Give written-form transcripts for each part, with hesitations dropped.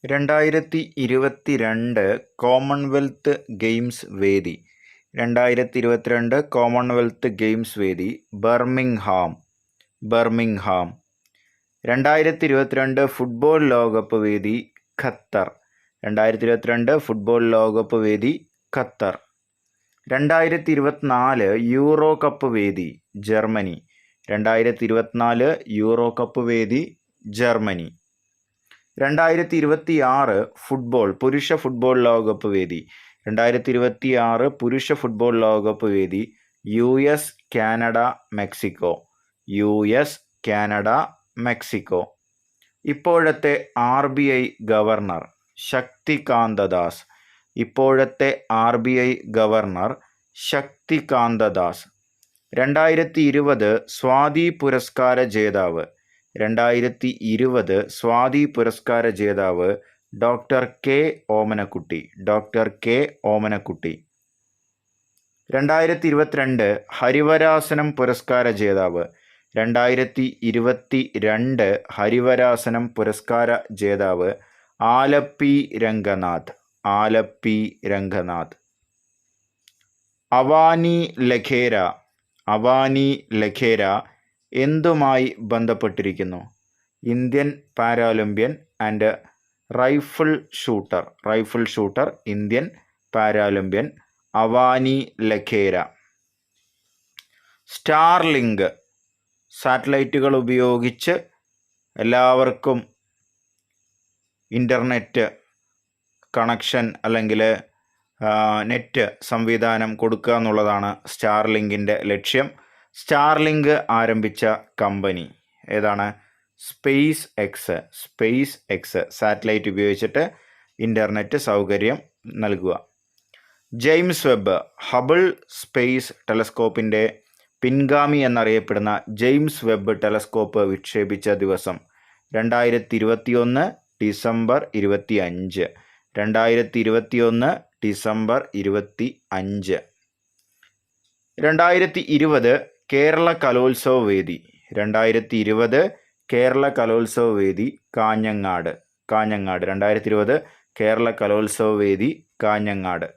2022 Commonwealth games വേദി. 2022 Commonwealth games വേദി Birmingham. 2022 football ലോകകപ്പ് വേദി ഖത്തർ. 2022 ഫുട്ബോൾ ലോകകപ്പ് വേദി ഖത്തർ. 2024 യൂറോ കപ്പ് വേദി ജർമ്മനി. 2024 യൂറോ കപ്പ് വേദി ജർമ്മനി. 2026 പുരുഷ ഫുട്ബോൾ ലോകകപ്പ് വേദി. 2026 പുരുഷ ഫുട്ബോൾ ലോകകപ്പ് വേദി US, Canada, Mexico. US, Canada, Mexico. ഇപ്പോഴത്തെ RBI ഗവർണർ ശക്തികാന്ത ദാസ്. ഇപ്പോഴത്തെ RBI ഗവർണർ ശക്തികാന്ത ദാസ്. 2020 സ്വാതി പുരസ്കാര ജേതാവ്. 2020 സ്വാതി പുരസ്കാര ജേതാവ് ഡോക്ടർ കെ ഓമനക്കുട്ടി. 2022 ഹരിവരാസനം പുരസ്കാര ജേതാവ്. 2022 ഹരിവരാസനം പുരസ്കാര ജേതാവ് ആലപ്പി രംഗനാഥ്. അവാനി ലഖേര എന്തുമായി ബന്ധപ്പെട്ടിരിക്കുന്നു? Indian paralympian and rifle shooter Indian paralympian Avani Lekhara. Starlink സാറ്റലൈറ്റുകൾ ഉപയോഗിച്ച് എല്ലാവർക്കും ഇൻ്റർനെറ്റ് കണക്ഷൻ അല്ലെങ്കിൽ നെറ്റ് സംവിധാനം കൊടുക്കുക എന്നുള്ളതാണ് സ്റ്റാർലിങ്കിൻ്റെ ലക്ഷ്യം. സ്റ്റാർലിങ്ക് ആരംഭിച്ച കമ്പനി ഏതാണ്? സ്പേസ് എക്സ് സാറ്റലൈറ്റ് ഉപയോഗിച്ചിട്ട് ഇൻ്റർനെറ്റ് സൗകര്യം നൽകുക. ജെയിംസ് വെബ് ഹബിൾ സ്പേസ് ടെലസ്കോപ്പിൻ്റെ പിൻഗാമി എന്നറിയപ്പെടുന്ന ജെയിംസ് വെബ് ടെലസ്കോപ്പ് വിക്ഷേപിച്ച ദിവസം 2021 ഡിസംബർ 25. 2021 ഡിസംബർ 25. 2020 കേരള കലോത്സവ വേദി. 2020 കേരള കലോത്സവ വേദി കാഞ്ഞങ്ങാട്. 2020 കേരള കലോത്സവ വേദി കാഞ്ഞങ്ങാട്.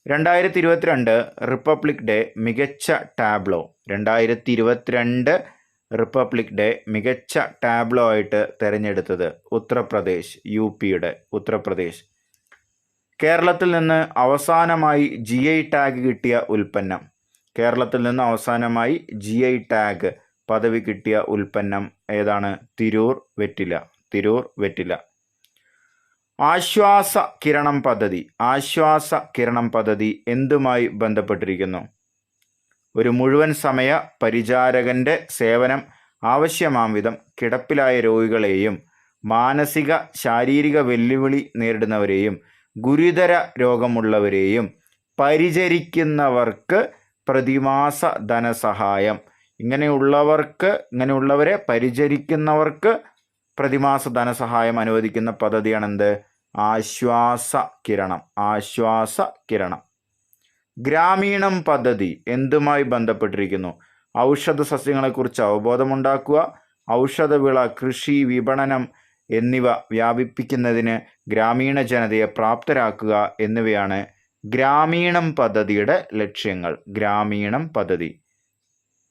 2022 റിപ്പബ്ലിക് ഡേ മികച്ച ടാബ്ലോ. 2022 റിപ്പബ്ലിക് ഡേ മികച്ച ടാബ്ലോ ആയിട്ട് തിരഞ്ഞെടുത്തത് ഉത്തർപ്രദേശ്. UPയുടെ ഉത്തർപ്രദേശ്. കേരളത്തിൽ നിന്ന് അവസാനമായി GI ടാഗ് കിട്ടിയ ഉൽപ്പന്നം. കേരളത്തിൽ നിന്ന് അവസാനമായി GI ടാഗ് പദവി കിട്ടിയ ഉൽപ്പന്നം ഏതാണ്? തിരൂർ വെറ്റില. ആശ്വാസ കിരണം പദ്ധതി എന്തുമായി ബന്ധപ്പെട്ടിരിക്കുന്നു? ഒരു മുഴുവൻ സമയ പരിചാരകൻ്റെ സേവനം ആവശ്യമാം വിധം കിടപ്പിലായ രോഗികളെയും മാനസിക ശാരീരിക വെല്ലുവിളി നേരിടുന്നവരെയും ഗുരുതര രോഗമുള്ളവരെയും പരിചരിക്കുന്നവർക്ക് പ്രതിമാസ ധനസഹായം. ഇങ്ങനെയുള്ളവരെ പരിചരിക്കുന്നവർക്ക് പ്രതിമാസ ധനസഹായം അനുവദിക്കുന്ന പദ്ധതിയാണെന്ത്? ആശ്വാസ കിരണം. ഗ്രാമീണം പദ്ധതി എന്തുമായി ബന്ധപ്പെട്ടിരിക്കുന്നു? ഔഷധ സസ്യങ്ങളെക്കുറിച്ച് അവബോധമുണ്ടാക്കുക, ഔഷധവിള കൃഷി, വിപണനം എന്നിവ വ്യാപിപ്പിക്കുന്നതിന് ഗ്രാമീണ ജനതയെ പ്രാപ്തരാക്കുക എന്നിവയാണ് ഗ്രാമീണം പദ്ധതിയുടെ ലക്ഷ്യങ്ങൾ. ഗ്രാമീണം പദ്ധതി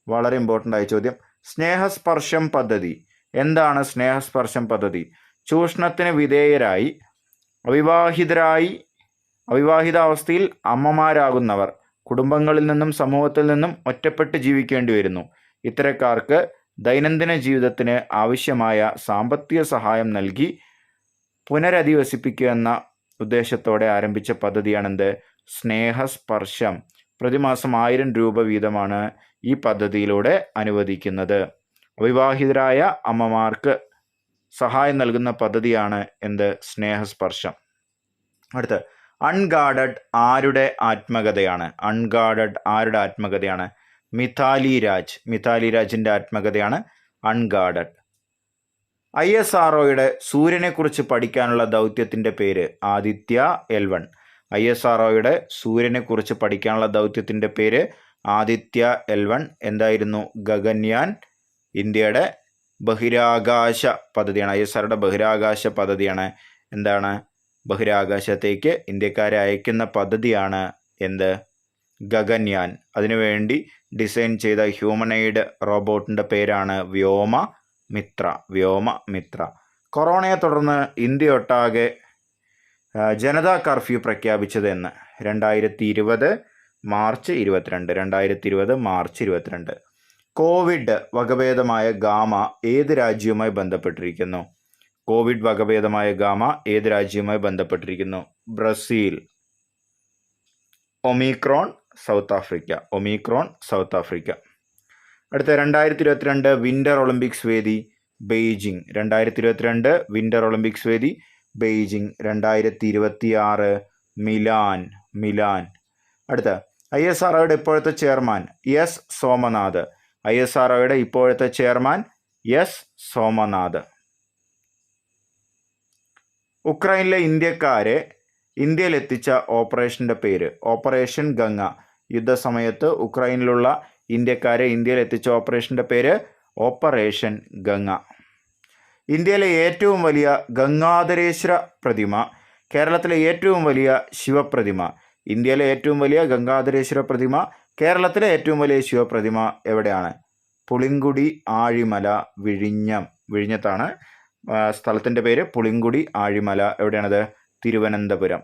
വളരെ ഇമ്പോർട്ടൻ്റ് ആയ ചോദ്യം. സ്നേഹസ്പർശം പദ്ധതി എന്താണ്? സ്നേഹസ്പർശം പദ്ധതി ചൂഷണത്തിന് വിധേയരായി അവിവാഹിതാവസ്ഥയിൽ അമ്മമാരാകുന്നവർ കുടുംബങ്ങളിൽ നിന്നും സമൂഹത്തിൽ നിന്നും ഒറ്റപ്പെട്ട് ജീവിക്കേണ്ടി വരുന്നു. ഇത്തരക്കാർക്ക് ദൈനംദിന ജീവിതത്തിന് ആവശ്യമായ സാമ്പത്തിക സഹായം നൽകി പുനരധിവസിപ്പിക്കുക എന്ന ഉദ്ദേശത്തോടെ ആരംഭിച്ച പദ്ധതിയാണെന്ത്? സ്നേഹസ്പർശം. പ്രതിമാസം 1000 രൂപ വീതമാണ് ഈ പദ്ധതിയിലൂടെ അനുവദിക്കുന്നത്. അവിവാഹിതരായ അമ്മമാർക്ക് സഹായം നൽകുന്ന പദ്ധതിയാണ് എന്ത്? സ്നേഹസ്പർശം. അടുത്ത് അൺഗാർഡഡ് ആരുടെ ആത്മകഥയാണ്? മിതാലി രാജിൻ്റെ ആത്മകഥയാണ് അൺഗാർഡഡ്. ISROയുടെ സൂര്യനെക്കുറിച്ച് പഠിക്കാനുള്ള ദൗത്യത്തിൻ്റെ പേര് ആദിത്യ L1. ISROയുടെ സൂര്യനെക്കുറിച്ച് പഠിക്കാനുള്ള ദൗത്യത്തിൻ്റെ പേര് ആദിത്യ L1. എന്തായിരുന്നു? ഗഗൻയാൻ. ഇന്ത്യയുടെ ബഹിരാകാശ പദ്ധതിയാണ്. ISROയുടെ ബഹിരാകാശ പദ്ധതിയാണ് എന്താണ്? ബഹിരാകാശത്തേക്ക് ഇന്ത്യക്കാരെ അയക്കുന്ന പദ്ധതിയാണ് എന്ത്? ഗഗൻയാൻ. അതിനുവേണ്ടി ഡിസൈൻ ചെയ്ത ഹ്യൂമനോയിഡ് റോബോട്ടിൻ്റെ പേരാണ് വ്യോമമിത്ര. കൊറോണയെ തുടർന്ന് ഇന്ത്യയൊട്ടാകെ ജനതാ കർഫ്യൂ പ്രഖ്യാപിച്ചത് എന്ന്? 2020 മാർച്ച് 22. കോവിഡ് വകഭേദമായ ഗാമ ഏത് രാജ്യവുമായി ബന്ധപ്പെട്ടിരിക്കുന്നു? ബ്രസീൽ. Omicron south Africa. അടുത്ത 2022 വിന്റർ ഒളിമ്പിക്സ് വേദി ബെയ്ജിംഗ്. 2026 മിലാൻ. അടുത്ത ISROയുടെ ഇപ്പോഴത്തെ ചെയർമാൻ എസ് സോമനാഥ്. ഉക്രൈനിലെ ഇന്ത്യക്കാരെ ഇന്ത്യയിലെത്തിച്ച ഓപ്പറേഷൻ്റെ പേര്? ഓപ്പറേഷൻ ഗംഗ. യുദ്ധസമയത്ത് ഉക്രൈനിലുള്ള ഇന്ത്യക്കാരെ ഇന്ത്യയിലെത്തിച്ച ഓപ്പറേഷൻ്റെ പേര് ഓപ്പറേഷൻ ഗംഗ. ഇന്ത്യയിലെ ഏറ്റവും വലിയ ഗംഗാധരേശ്വര പ്രതിമ, കേരളത്തിലെ ഏറ്റവും വലിയ ശിവപ്രതിമ. ഇന്ത്യയിലെ ഏറ്റവും വലിയ ഗംഗാധരേശ്വര പ്രതിമ, കേരളത്തിലെ ഏറ്റവും വലിയ ശിവപ്രതിമ എവിടെയാണ്? പുളിങ്കുടി ആഴിമല, വിഴിഞ്ഞത്താണ് സ്ഥലത്തിൻ്റെ പേര്. പുളിങ്കുടി ആഴിമല. എവിടെയാണത്? Thiruvananthapuram.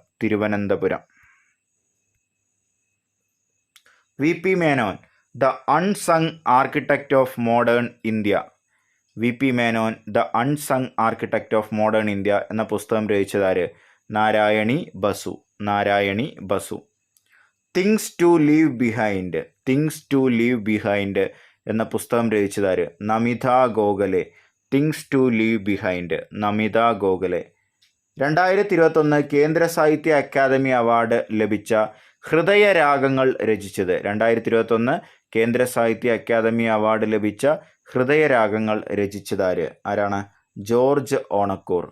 VP Menon, the unsung architect of modern India. എന്ന പുസ്തകം രചിച്ചതാര്? Narayani Basu. Things to leave behind എന്ന പുസ്തകം രചിച്ചതാര്? നമിത ഗോഖലെ. 2021 കേന്ദ്ര സാഹിത്യ അക്കാദമി അവാർഡ് ലഭിച്ച ഹൃദയരാഗങ്ങൾ രചിച്ചത്? കേന്ദ്ര സാഹിത്യ അക്കാദമി അവാർഡ് ലഭിച്ച ഹൃദയരാഗങ്ങൾ രചിച്ചതാര്? ആരാണ്? ജോർജ് ഓണക്കൂർ.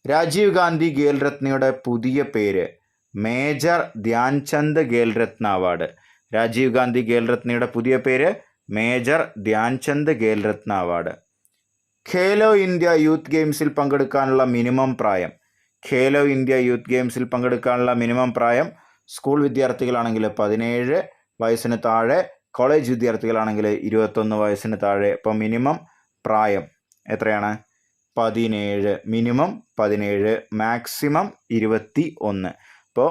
രാജീവ് ഗാന്ധി ഖേൽരത്നയുടെ പുതിയ പേര്? Major Dhyan Chand Khel Ratna award. രാജീവ് ഗാന്ധി ഖേൽരത്നയുടെ പുതിയ പേര് major Dhyan Chand Khel Ratna award. Khelo India youth ഗെയിംസിൽ പങ്കെടുക്കാനുള്ള മിനിമം പ്രായം സ്കൂൾ വിദ്യാർത്ഥികളാണെങ്കിൽ 17 വയസ്സിന് താഴെ, കോളേജ് വിദ്യാർത്ഥികളാണെങ്കിൽ 21 വയസ്സിന് താഴെ. അപ്പോൾ മിനിമം പ്രായം എത്രയാണ്? 17. Minimum 17, maximum 21. അപ്പോൾ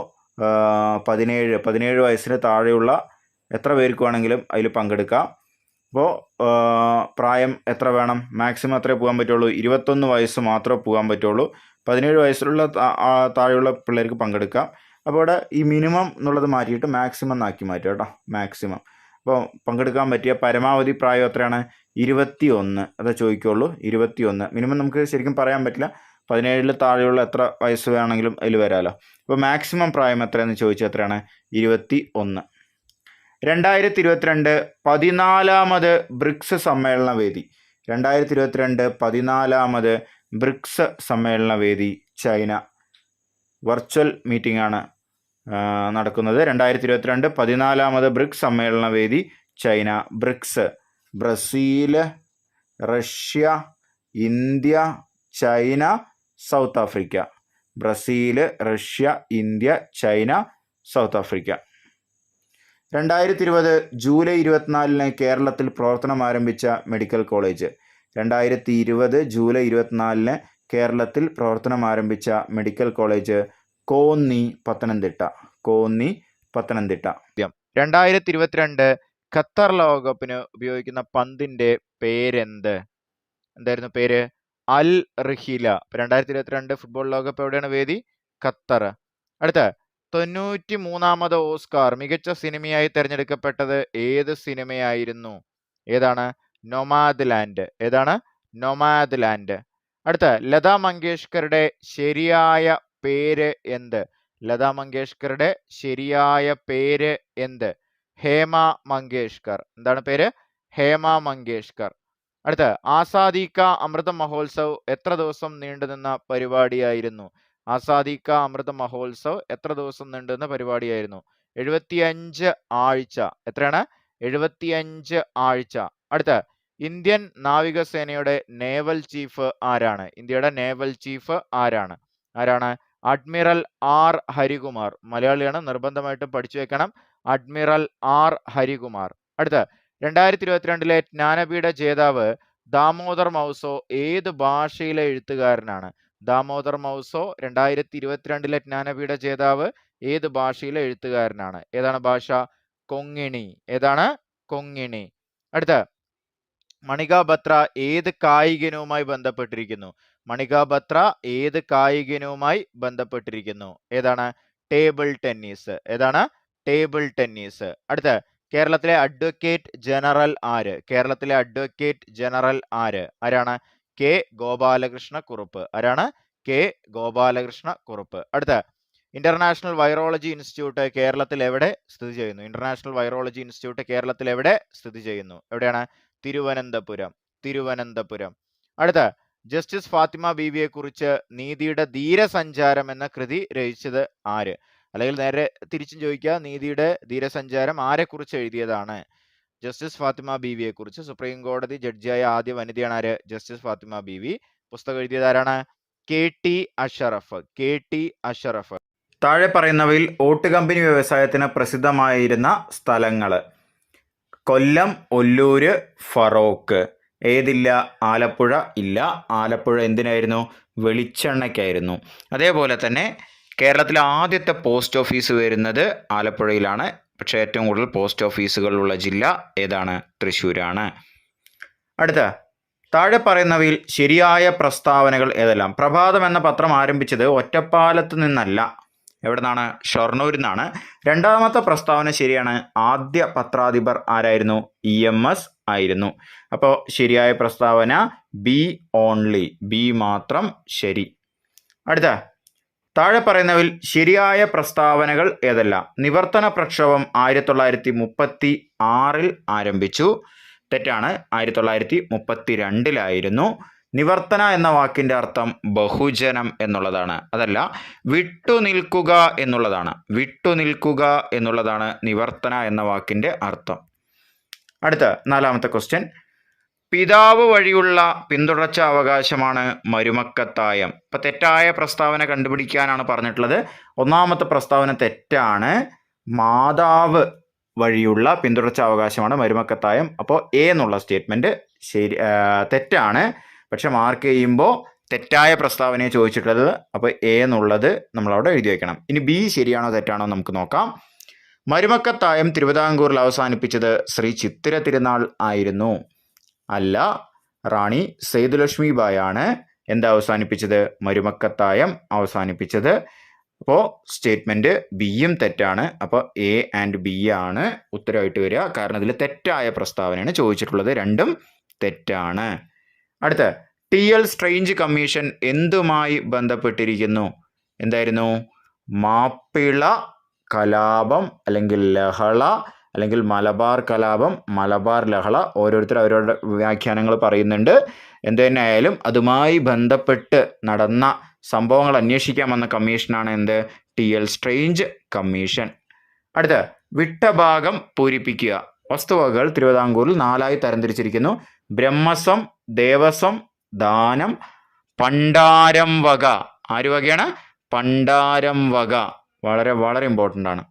17 വയസ്സിന് താഴെയുള്ള എത്ര പേർക്ക് വേണമെങ്കിലും അതിൽ പങ്കെടുക്കാം. അപ്പോൾ പ്രായം എത്ര വേണം? മാക്സിമം എത്ര പോകാൻ പറ്റുള്ളൂ? 21 വയസ്സ് മാത്രമേ പോകാൻ പറ്റുള്ളൂ. 17 വയസ്സിലുള്ള താഴെയുള്ള പിള്ളേർക്ക് പങ്കെടുക്കാം. അപ്പോൾ ഇവിടെ ഈ മിനിമം എന്നുള്ളത് മാറ്റിയിട്ട് മാക്സിമം എന്നാക്കി മാറ്റുക കേട്ടോ. മാക്സിമം. അപ്പോൾ പങ്കെടുക്കാൻ പറ്റിയ പരമാവധി പ്രായം എത്രയാണ്? 21. അതാ ചോദിക്കുള്ളൂ. 21. മിനിമം നമുക്ക് ശരിക്കും പറയാൻ പറ്റില്ല. 17 താഴെയുള്ള എത്ര വയസ്സ് വേണമെങ്കിലും അതിൽ വരാമല്ലോ. അപ്പോൾ മാക്സിമം പ്രായം എത്രയെന്ന് ചോദിച്ചാൽ എത്രയാണ്? 21. 2022 14ാമത് ബ്രിക്സ് സമ്മേളന വേദി. 2022 14ാമത് ബ്രിക്സ് സമ്മേളന വേദി ചൈന. വെർച്വൽ മീറ്റിംഗ് ആണ് നടക്കുന്നത്. 2022 14ാമത് ബ്രിക്സ് സമ്മേളന വേദി China. BRICS Brazil, Russia, India, China, South Africa. Brazil, Russia, India, China, South Africa. 2020 July 24 കേരളത്തിൽ പ്രവർത്തനം ആരംഭിച്ച മെഡിക്കൽ കോളേജ്. 2020 ജൂലൈ 24 കേരളത്തിൽ പ്രവർത്തനം ആരംഭിച്ച medical college Konni, Pathanamthitta. 2022 Qatar ലോകകപ്പിന് ഉപയോഗിക്കുന്ന പന്തിൻ്റെ എന്തായിരുന്നു പേര്? അൽ റിഹില. 2022 ഫുട്ബോൾ ലോകകപ്പ് എവിടെയാണ് വേദി? ഖത്തർ. അടുത്ത 93ാമത് ഓസ്കാർ മികച്ച സിനിമയായി തിരഞ്ഞെടുക്കപ്പെട്ടത് ഏത് സിനിമയായിരുന്നു? ഏതാണ്? നൊമാദ്ലാൻഡ്. അടുത്ത ലതാ മങ്കേഷ്കറുടെ ശരിയായ പേര് എന്ത്? ഹേമ മങ്കേഷ്കർ. എന്താണ് പേര്? ഹേമ മങ്കേഷ്കർ. അടുത്ത ആസാദി കാ അമൃത മഹോത്സവ് എത്ര ദിവസം നീണ്ടുനിന്ന പരിപാടിയായിരുന്നു? ആസാദി കാ അമൃത മഹോത്സവ് എത്ര ദിവസം നീണ്ടുനിന്ന പരിപാടിയായിരുന്നു? 75 ആഴ്ച. എത്രയാണ്? 75 ആഴ്ച. അടുത്ത ഇന്ത്യൻ നാവികസേനയുടെ നേവൽ ചീഫ് ആരാണ്? ഇന്ത്യയുടെ നേവൽ ചീഫ് ആരാണ്? Admiral R Harikumar. മലയാളിയാണ്, നിർബന്ധമായിട്ടും പഠിച്ചു വെക്കണം. Admiral R Harikumar. അടുത്ത 2022 ജ്ഞാനപീഠ ജേതാവ് ദാമോദർ മൗസോ ഏത് ഭാഷയിലെ എഴുത്തുകാരനാണ്? ദാമോദർ മൗസോ 2022 ജ്ഞാനപീഠ ജേതാവ് ഏത് ഭാഷയിലെ എഴുത്തുകാരനാണ്? ഏതാണ് ഭാഷ? കൊങ്ങിണി. ഏതാണ്? കൊങ്ങിണി. അടുത്ത മണികാ ബത്ര ഏത് കായികനുമായി ബന്ധപ്പെട്ടിരിക്കുന്നു? മണികാ ബത്ര ഏത് കായികനുമായി ബന്ധപ്പെട്ടിരിക്കുന്നു? ഏതാണ്? Table tennis. ഏതാണ്? Table tennis. അടുത്ത കേരളത്തിലെ അഡ്വക്കേറ്റ് ജനറൽ ആര്? കേരളത്തിലെ അഡ്വക്കേറ്റ് ജനറൽ ആര്? ആരാണ്? കെ ഗോപാലകൃഷ്ണ കുറുപ്പ്. ആരാണ്? കെ ഗോപാലകൃഷ്ണ കുറുപ്പ്. അടുത്ത ഇന്റർനാഷണൽ വൈറോളജി ഇൻസ്റ്റിറ്റ്യൂട്ട് കേരളത്തിൽ എവിടെ സ്ഥിതി ചെയ്യുന്നു? ഇന്റർനാഷണൽ വൈറോളജി ഇൻസ്റ്റിറ്റ്യൂട്ട് കേരളത്തിൽ എവിടെ സ്ഥിതി ചെയ്യുന്നു? എവിടെയാണ്? തിരുവനന്തപുരം. തിരുവനന്തപുരം. അടുത്ത ജസ്റ്റിസ് ഫാത്തിമ ബീവിയെ കുറിച്ച് നീതിയുടെ ധീരസഞ്ചാരം എന്ന കൃതി രചിച്ചത് ആര്? അല്ലെങ്കിൽ നേരെ തിരിച്ചും ചോദിക്കുക, നീതിയുടെ ധീരസഞ്ചാരം ആരെക്കുറിച്ച് എഴുതിയതാണ്? ജസ്റ്റിസ് ഫാത്തിമ ബീവിയെ കുറിച്ച്. സുപ്രീം കോടതി ജഡ്ജിയായ ആദ്യ വനിതയാണ് ആര്? ജസ്റ്റിസ് ഫാത്തിമ ബീവി. പുസ്തകം എഴുതിയത് ആരാണ്? K T Ashraf. K T Ashraf. താഴെ പറയുന്നവയിൽ ഓട്ട് കമ്പനി വ്യവസായത്തിന് പ്രസിദ്ധമായിരുന്ന സ്ഥലങ്ങൾ: കൊല്ലം, ഒല്ലൂര്, ഫറോക്ക്. ഏതില്ല? ആലപ്പുഴ ഇല്ല. ആലപ്പുഴ എന്തിനായിരുന്നു? വെളിച്ചെണ്ണയ്ക്കായിരുന്നു. അതേപോലെ തന്നെ കേരളത്തിലെ ആദ്യത്തെ പോസ്റ്റ് ഓഫീസ് വരുന്നത് ആലപ്പുഴയിലാണ്. പക്ഷേ ഏറ്റവും കൂടുതൽ പോസ്റ്റ് ഓഫീസുകളുള്ള ജില്ല ഏതാണ്? തൃശ്ശൂരാണ്. അടുത്ത താഴെ പറയുന്നവയിൽ ശരിയായ പ്രസ്താവനകൾ ഏതെല്ലാം? പ്രഭാതം എന്ന പത്രം ആരംഭിച്ചത് ഒറ്റപ്പാലത്ത് നിന്നല്ല. എവിടെ നിന്നാണ്? ഷൊർണൂരിൽ നിന്നാണ്. രണ്ടാമത്തെ പ്രസ്താവന ശരിയാണ്. ആദ്യ പത്രാധിപർ ആരായിരുന്നു? EMS ആയിരുന്നു. അപ്പോൾ ശരിയായ പ്രസ്താവന ബി ഓൺലി. ബി മാത്രം ശരി. അടുത്ത താഴെ പറയുന്നവയിൽ ശരിയായ പ്രസ്താവനകൾ ഏതെല്ലാം? നിവർത്തന പ്രക്ഷോഭം 1936 ആരംഭിച്ചു. തെറ്റാണ്. 1932 നിവർത്തന എന്ന വാക്കിൻ്റെ അർത്ഥം ബഹുജനം എന്നുള്ളതാണ്. അതല്ല, വിട്ടുനിൽക്കുക എന്നുള്ളതാണ്. വിട്ടുനിൽക്കുക എന്നുള്ളതാണ് നിവർത്തന എന്ന വാക്കിൻ്റെ അർത്ഥം. അടുത്ത നാലാമത്തെ ക്വസ്റ്റ്യൻ: പിതാവ് വഴിയുള്ള പിന്തുടർച്ച അവകാശമാണ് മരുമക്കത്തായം. ഇപ്പം തെറ്റായ പ്രസ്താവന കണ്ടുപിടിക്കാനാണ് പറഞ്ഞിട്ടുള്ളത്. ഒന്നാമത്തെ പ്രസ്താവന തെറ്റാണ്. മാതാവ് വഴിയുള്ള പിന്തുടർച്ച അവകാശമാണ് മരുമക്കത്തായം. അപ്പോൾ എ എന്നുള്ള സ്റ്റേറ്റ്മെൻറ്റ് തെറ്റാണ്. പക്ഷെ മാർക്ക് ചെയ്യുമ്പോൾ തെറ്റായ പ്രസ്താവനയെ ചോദിച്ചിട്ടുള്ളത്. അപ്പോൾ എ എന്നുള്ളത് നമ്മളവിടെ എഴുതി വയ്ക്കണം. ഇനി ബി ശരിയാണോ തെറ്റാണോ നമുക്ക് നോക്കാം. മരുമക്കത്തായം തിരുവിതാംകൂറിൽ അവസാനിപ്പിച്ചത് ശ്രീ ചിത്തിര തിരുനാൾ ആയിരുന്നു. അല്ല, റാണി സേതുലക്ഷ്മി ബായ് ആണ് അവസാനിപ്പിച്ചത്? മരുമക്കത്തായം അവസാനിപ്പിച്ചത്. അപ്പോൾ സ്റ്റേറ്റ്മെൻറ്റ് ബിയും തെറ്റാണ്. അപ്പോൾ എ ആൻഡ് ബി ആണ് ഉത്തരമായിട്ട് വരിക. കാരണം ഇതിൽ തെറ്റായ പ്രസ്താവനയാണ് ചോദിച്ചിട്ടുള്ളത്. രണ്ടും തെറ്റാണ്. അടുത്ത TL സ്ട്രെയിഞ്ച് കമ്മീഷൻ എന്തുമായി ബന്ധപ്പെട്ടിരിക്കുന്നു? എന്തായിരുന്നു? മാപ്പിള കലാപം അല്ലെങ്കിൽ ലഹള അല്ലെങ്കിൽ മലബാർ കലാപം, മലബാർ ലഹള. ഓരോരുത്തർ അവരുടെ വ്യാഖ്യാനങ്ങൾ പറയുന്നുണ്ട്. എന്തു തന്നെ ആയാലും അതുമായി ബന്ധപ്പെട്ട് നടന്ന സംഭവങ്ങൾ അന്വേഷിക്കാൻ വന്ന കമ്മീഷനാണ് TL സ്ട്രെയിഞ്ച് കമ്മീഷൻ. അടുത്ത വിട്ട ഭാഗം പൂരിപ്പിക്കുക. വസ്തുവകകൾ തിരുവിതാംകൂറിൽ 4 തരംതിരിച്ചിരിക്കുന്നു: ബ്രഹ്മസ്വം, ദേവസ്വം, ദാനം, പണ്ടാരം വക. ആര് വകയാണ്? പണ്ടാരം വക. വളരെ വളരെ ഇമ്പോർട്ടൻ്റ് ആണ്.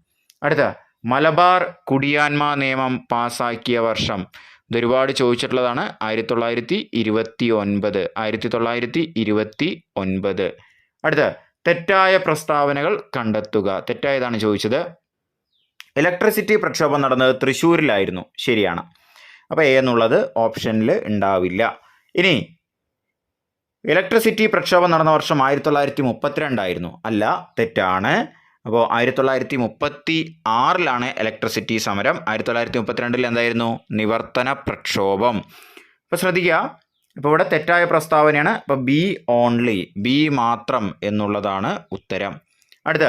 അടുത്ത മലബാർ കുടിയാന്മ നിയമം പാസാക്കിയ വർഷം. ഇതൊരുപാട് ചോദിച്ചിട്ടുള്ളതാണ്. 1929. 1929. അടുത്ത തെറ്റായ പ്രസ്താവനകൾ കണ്ടെത്തുക. തെറ്റായതാണ് ചോദിച്ചത്. ഇലക്ട്രിസിറ്റി പ്രക്ഷോഭം നടന്നത് തൃശ്ശൂരിലായിരുന്നു. ശരിയാണ്. അപ്പോൾ എ എന്നുള്ളത് ഓപ്ഷനിൽ ഉണ്ടാവില്ല. ഇനി ഇലക്ട്രിസിറ്റി പ്രക്ഷോഭം നടന്ന വർഷം 1932 ആയിരുന്നു. അല്ല, തെറ്റാണ്. അപ്പോൾ 1936 ഇലക്ട്രിസിറ്റി സമരം. 1932 എന്തായിരുന്നു? നിവർത്തന പ്രക്ഷോഭം. അപ്പോൾ ശ്രദ്ധിക്കുക, ഇപ്പോൾ ഇവിടെ തെറ്റായ പ്രസ്താവനയാണ്. അപ്പോൾ ബി ഓൺലി, ബി മാത്രം എന്നുള്ളതാണ് ഉത്തരം. അടുത്ത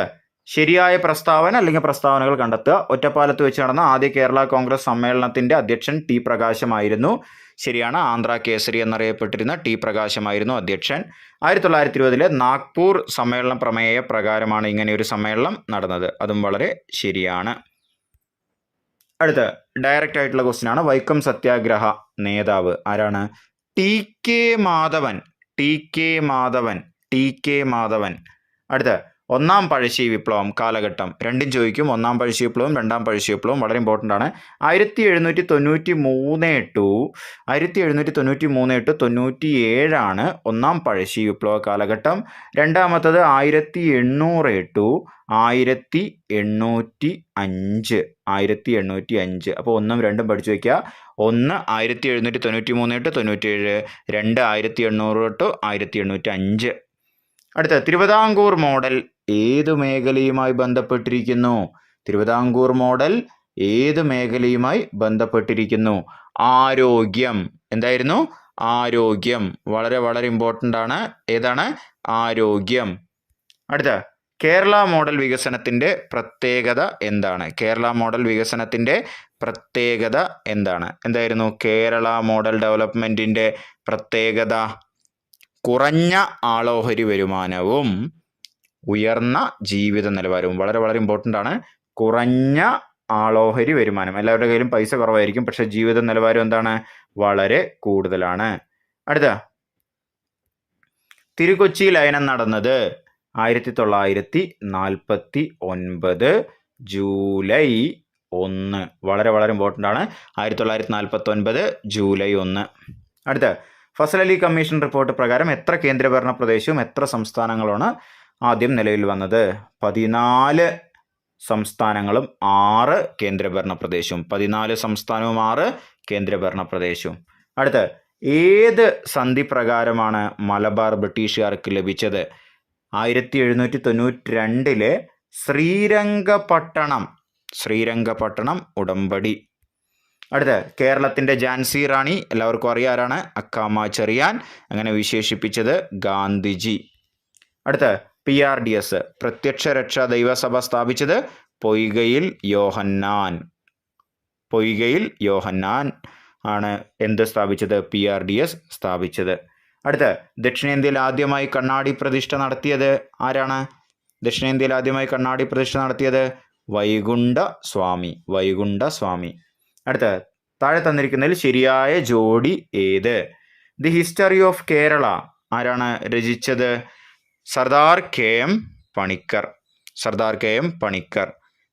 ശരിയായ പ്രസ്താവന അല്ലെങ്കിൽ പ്രസ്താവനകൾ കണ്ടെത്തുക. ഒറ്റപ്പാലത്ത് വെച്ച് നടന്ന ആദ്യ കേരള കോൺഗ്രസ് സമ്മേളനത്തിൻ്റെ അധ്യക്ഷൻ ടി പ്രകാശമായിരുന്നു. ശരിയാണ്. ആന്ധ്ര കേസരി എന്നറിയപ്പെട്ടിരുന്ന ടി പ്രകാശമായിരുന്നു അധ്യക്ഷൻ. 1920 നാഗ്പൂർ സമ്മേളന പ്രമേയ പ്രകാരമാണ് ഇങ്ങനെയൊരു സമ്മേളനം നടന്നത്. അതും വളരെ ശരിയാണ്. അടുത്ത ഡയറക്റ്റ് ആയിട്ടുള്ള ക്വസ്റ്റ്യൻ ആണ്. വൈക്കം സത്യാഗ്രഹ നേതാവ് ആരാണ്? T K Madhavan. T K Madhavan. T K Madhavan. അടുത്ത ഒന്നാം പഴശ്ശി വിപ്ലവം കാലഘട്ടം രണ്ടും ചോദിക്കും. ഒന്നാം പഴശ്ശി വിപ്ലവം രണ്ടാം പഴശ്ശി വിപ്ലവം വളരെ ഇമ്പോർട്ടൻ്റ് ആണ്. 1793 to 97 ഒന്നാം പഴശ്ശി വിപ്ലവ കാലഘട്ടം. രണ്ടാമത്തത് 1800 to 1805. അപ്പോൾ ഒന്നും രണ്ടും പഠിച്ചു വയ്ക്കുക. ഒന്ന് 1793 to 97, 2 1800 to 1805. അടുത്ത തിരുവിതാംകൂർ മോഡൽ ഏതു മേഖലയുമായി ബന്ധപ്പെട്ടിരിക്കുന്നു? തിരുവിതാംകൂർ മോഡൽ ഏത് മേഖലയുമായി ബന്ധപ്പെട്ടിരിക്കുന്നു? ആരോഗ്യം. എന്തായിരുന്നു? ആരോഗ്യം. വളരെ വളരെ ഇമ്പോർട്ടൻ്റ് ആണ്. ഏതാണ്? ആരോഗ്യം. അടുത്ത കേരള മോഡൽ വികസനത്തിൻ്റെ പ്രത്യേകത എന്താണ്? കേരള മോഡൽ വികസനത്തിൻ്റെ പ്രത്യേകത എന്താണ്? എന്തായിരുന്നു കേരള മോഡൽ ഡെവലപ്മെൻറ്റിൻ്റെ പ്രത്യേകത? കുറഞ്ഞ ആളോഹരി വരുമാനവും ഉയർന്ന ജീവിത നിലവാരവും. വളരെ വളരെ ഇമ്പോർട്ടൻ്റ് ആണ്. കുറഞ്ഞ ആളോഹരി വരുമാനം. എല്ലാവരുടെ കയ്യിലും പൈസ കുറവായിരിക്കും, പക്ഷെ ജീവിത നിലവാരം എന്താണ്? വളരെ കൂടുതലാണ്. അടുത്ത തിരുക്കൊച്ചി ലയനം നടന്നത് 1949 ജൂലൈ 1. വളരെ വളരെ ഇമ്പോർട്ടൻ്റ് ആണ്. 1949 ജൂലൈ 1. അടുത്ത ഫസൽ അലി കമ്മീഷൻ റിപ്പോർട്ട് പ്രകാരം എത്ര കേന്ദ്രഭരണ പ്രദേശവും എത്ര സംസ്ഥാനങ്ങളാണ് ആദ്യം നിലവിൽ വന്നത്? 14 സംസ്ഥാനങ്ങളും 6 കേന്ദ്രഭരണ പ്രദേശവും. 14 സംസ്ഥാനവും 6 കേന്ദ്രഭരണ പ്രദേശവും. അടുത്ത ഏത് സന്ധി പ്രകാരമാണ് മലബാർ ബ്രിട്ടീഷുകാർക്ക് ലഭിച്ചത്? 1792 ശ്രീരംഗപട്ടണം ഉടമ്പടി. അടുത്ത കേരളത്തിൻ്റെ ഝാൻസി റാണി എല്ലാവർക്കും അറിയാറാണ്? അക്കാമ ചെറിയാൻ. അങ്ങനെ വിശേഷിപ്പിച്ചത് ഗാന്ധിജി. അടുത്ത PRDS പ്രത്യക്ഷ രക്ഷാ ദൈവസഭ സ്ഥാപിച്ചത് പൊയ്കയിൽ യോഹന്നാൻ ആണ് എന്ത് സ്ഥാപിച്ചത്? PRDS സ്ഥാപിച്ചത്. അടുത്ത ദക്ഷിണേന്ത്യയിൽ ആദ്യമായി കണ്ണാടി പ്രതിഷ്ഠ നടത്തിയത് ആരാണ്? ദക്ഷിണേന്ത്യയിൽ ആദ്യമായി കണ്ണാടി പ്രതിഷ്ഠ നടത്തിയത് വൈകുണ്ഠസ്വാമി. അടുത്ത താഴെ തന്നിരിക്കുന്നതിൽ ശരിയായ ജോഡി ഏത്? ദി ഹിസ്റ്ററി ഓഫ് കേരള ആരാണ് രചിച്ചത്? സർദാർ KM പണിക്കർ.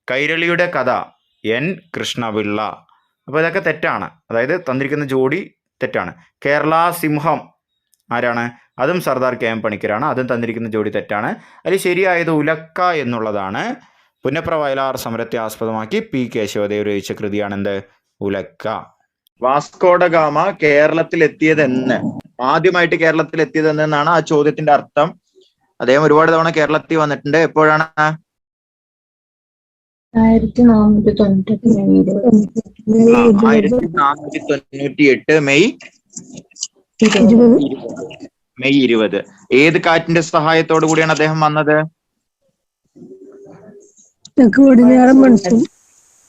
കൈരളിയുടെ കഥ N കൃഷ്ണപിള്ള. അപ്പോൾ ഇതൊക്കെ തെറ്റാണ്. അതായത് തന്നിരിക്കുന്ന ജോഡി തെറ്റാണ്. കേരള സിംഹം ആരാണ്? അതും സർദാർ KM പണിക്കരാണ്. അതും തന്നിരിക്കുന്ന ജോഡി തെറ്റാണ്. അതിൽ ശരിയായത് ഉലക്ക എന്നുള്ളതാണ്. പുന്നപ്ര വയലാർ സമരത്തെ ആസ്പദമാക്കി P കേശവദേവ് രചിച്ച കൃതിയാണ് എന്ത്? ഉലക്ക. വാസ്കോഡഗാമ കേരളത്തിൽ എത്തിയതെന്ന്, ആദ്യമായിട്ട് കേരളത്തിൽ എത്തിയതെന്നാണ് ആ ചോദ്യത്തിന്റെ അർത്ഥം. അദ്ദേഹം ഒരുപാട് തവണ കേരളത്തിൽ വന്നിട്ടുണ്ട്. എപ്പോഴാണ്? 1498 മെയ് 20. ഏത് കാറ്റിന്റെ സഹായത്തോടു കൂടിയാണ് അദ്ദേഹം വന്നത്?